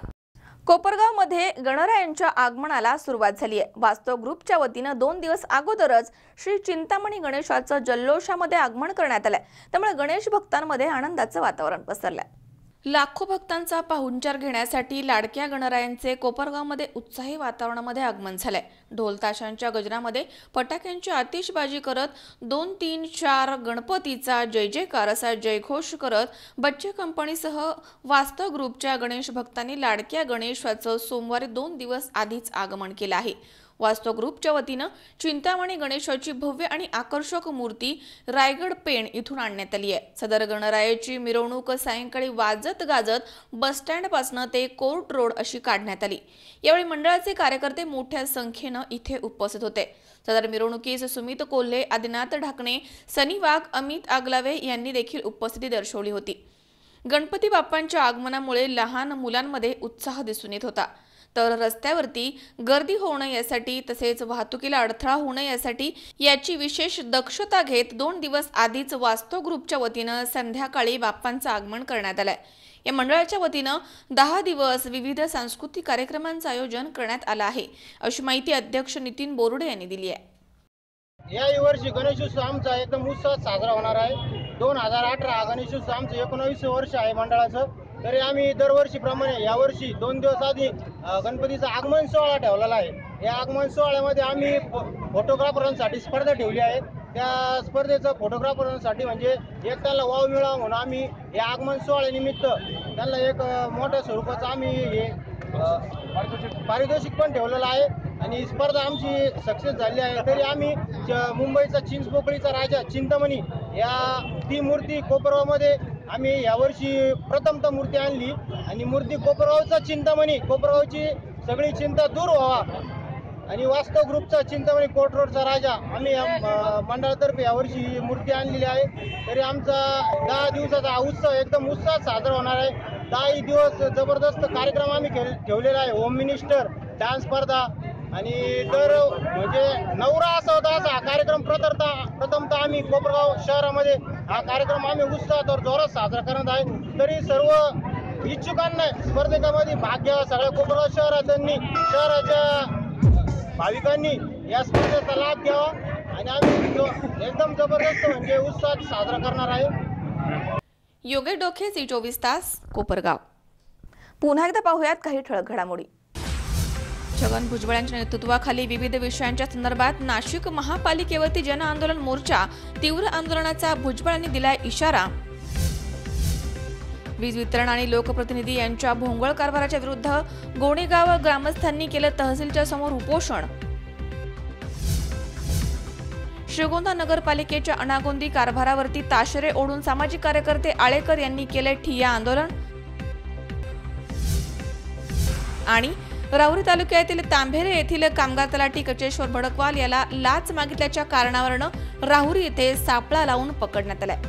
कोपरगावमध्ये गणरायांच्या आगमनाला सुरुवात झाली आहे. वास्तव ग्रुपच्या वतीनं 2 दिवस अगोदरच श्री चिंतामणी गणेशाचं जल्लोषामध्ये आगमन करण्यात आलंय. त्यामुळे गणेश भक्तांमध्ये आनंदाचं वातावरण पसरलंय. लाखो भक्तांचा पाहुणचार घेण्यासाठी लाडक्या गणरायांचे कोपरगावमध्ये उत्साही वातावरणामध्ये आगमन झालंय. ढोल ताशांच्या गजरामध्ये फटाक्यांची आतिषबाजी करत 2, 3, 4 गणपतीचा जय जयकार असा जयघोष करत बच्चे कंपनीसह वास्तव ग्रुपच्या गणेश भक्तांनी लाडक्या गणेशाचं सोमवारी 2 दिवस आधीच आगमन केलं आहे. वास्तव ग्रुपच्या वतीनं चिंतामणी गणेशाची भव्य आणि आकर्षक मूर्ती रायगड पेण इथून आणण्यात आली आहे. सदर गणरायाची मिरवणूक सायंकाळी वाजत गाजत बसस्टँड पासून ते कोर्ट रोड अशी काढण्यात आली. यावेळी मंडळाचे कार्यकर्ते मोठ्या संख्येनं इथे उपस्थित होते. सदर मिरवणुकीस सुमित कोल्हे, आदिनाथ ढाकणे, सनी वाघ, अमित आगलावे यांनी देखील उपस्थिती दर्शवली होती. गणपती बाप्पांच्या आगमनामुळे लहान मुलांमध्ये उत्साह दिसून येत होता. तर रस्त्यावरती गर्दी होऊ नये यासाठी तसेच वाहतुकीला अडथळा होऊ नये यासाठी याची विशेष दक्षता घेत 2 दिवस आधीच वास्तव ग्रुपच्या वतीनं संध्याकाळी बाप्पांचं आगमन करण्यात आलंय. या मंडळाच्या वतीनं 10 दिवस विविध सांस्कृतिक कार्यक्रमांचं आयोजन करण्यात आलं आहे, अशी माहिती अध्यक्ष नितीन बोरुडे यांनी दिली आहे. या वर्षी गणेशोत्सव आमचा एकदम उत्साहात साजरा होणार आहे. 2018 गणेशोत्सव आमचं 19 वर्ष आहे मंडळाचं. तरी आम्ही दरवर्षीप्रमाणे यावर्षी 2 दिवस आधी गणपतीचा आगमन सोहळा ठेवलेला आहे. या आगमन सोहळ्यामध्ये आम्ही फोटोग्राफरांसाठी स्पर्धा ठेवली आहे. त्या स्पर्धेचं फोटोग्राफरांसाठी म्हणजे एक त्यांना वाव मिळावा म्हणून आम्ही या आगमन सोहळ्यानिमित्त त्यांना एक मोठ्या स्वरूपाचं आम्ही हे पारितोषिक पण ठेवलेलं आहे. आणि स्पर्धा आमची सक्सेस झाली आहे. तरी आम्ही मुंबईचा चिंचपोकळीचा राजा चिंतामणी ती मूर्ती कोपरगावमध्ये आम्ही यावर्षी प्रथमतः मूर्ती आणली आणि मूर्ती कोपरगावचा चिंतामणी, कोपरगावची सगळी चिंता दूर व्हावा आणि वास्तव ग्रुपचा चिंतामणी कोर्ट रोडचा राजा आम्ही मंडळातर्फे यावर्षी ही मूर्ती आणलेली आहे. तरी आमचा 10 दिवसाचा उत्सव एकदम उत्साहात साजरा होणार आहे. 10 दिवस जबरदस्त कार्यक्रम आम्ही ठेवलेला आहे. होम मिनिस्टर, डान्स स्पर्धा आणि तर म्हणजे नवरा असा होता असा हा कार्यक्रम प्रथमतः आम्ही कोपरगाव शहरामध्ये हा कार्यक्रम आम्ही उत्साहात और जोरात साजरा करत आहे. तरी सर्व इच्छुकांना स्पर्धेमध्ये भाग घ्यावा. सगळ्या कोपरगाव शहराच्या भाविकांनी या स्पर्धेचा लाभ घ्यावा आणि आम्ही एकदम जबरदस्त म्हणजे उत्साहात साजरा करणार आहे. योगेश डोके, C24 तास, कोपरगाव. पुन्हा एकदा पाहूयात काही ठळक घडामोडी. छगन भुजबळ यांच्या नेतृत्वाखाली विविध विषयांच्या संदर्भात नाशिक महापालिकेवरती जन आंदोलन मोर्चा, तीव्र आंदोलनाचा भुजबळांनी दिलाय इशारा. वीज वितरण आणि लोकप्रतिनिधी यांच्या भोंगळ कारभाराच्या विरुद्ध गोणेगाव ग्रामस्थांनी केलं तहसीलच्या समोर उपोषण. श्रीगोंदा नगरपालिकेच्या अनागोंदी कारभारावरती ताशेरे ओढून सामाजिक कार्यकर्ते आळेकर यांनी केले ठिय्या आंदोलन. आणि राहुरी तालुक्यातील तांभेरे येथील कामगार तलाठी कचेश्वर भडकवाल याला लाच मागितल्याच्या कारणावरून राहुरी येथे सापळा लावून पकडण्यात आलाय.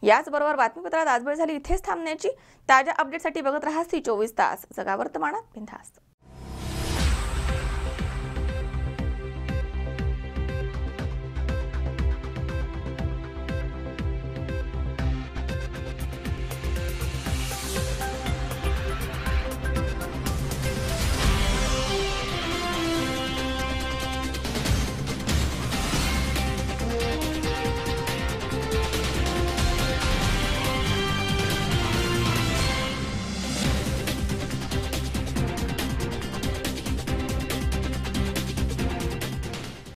याचबरोबर बातमीपत्रात आज वेळ झाली इथेच थांबण्याची. ताज्या अपडेटसाठी बघत रहा C24 तास. जगा वर्तमानात बिनधास्त.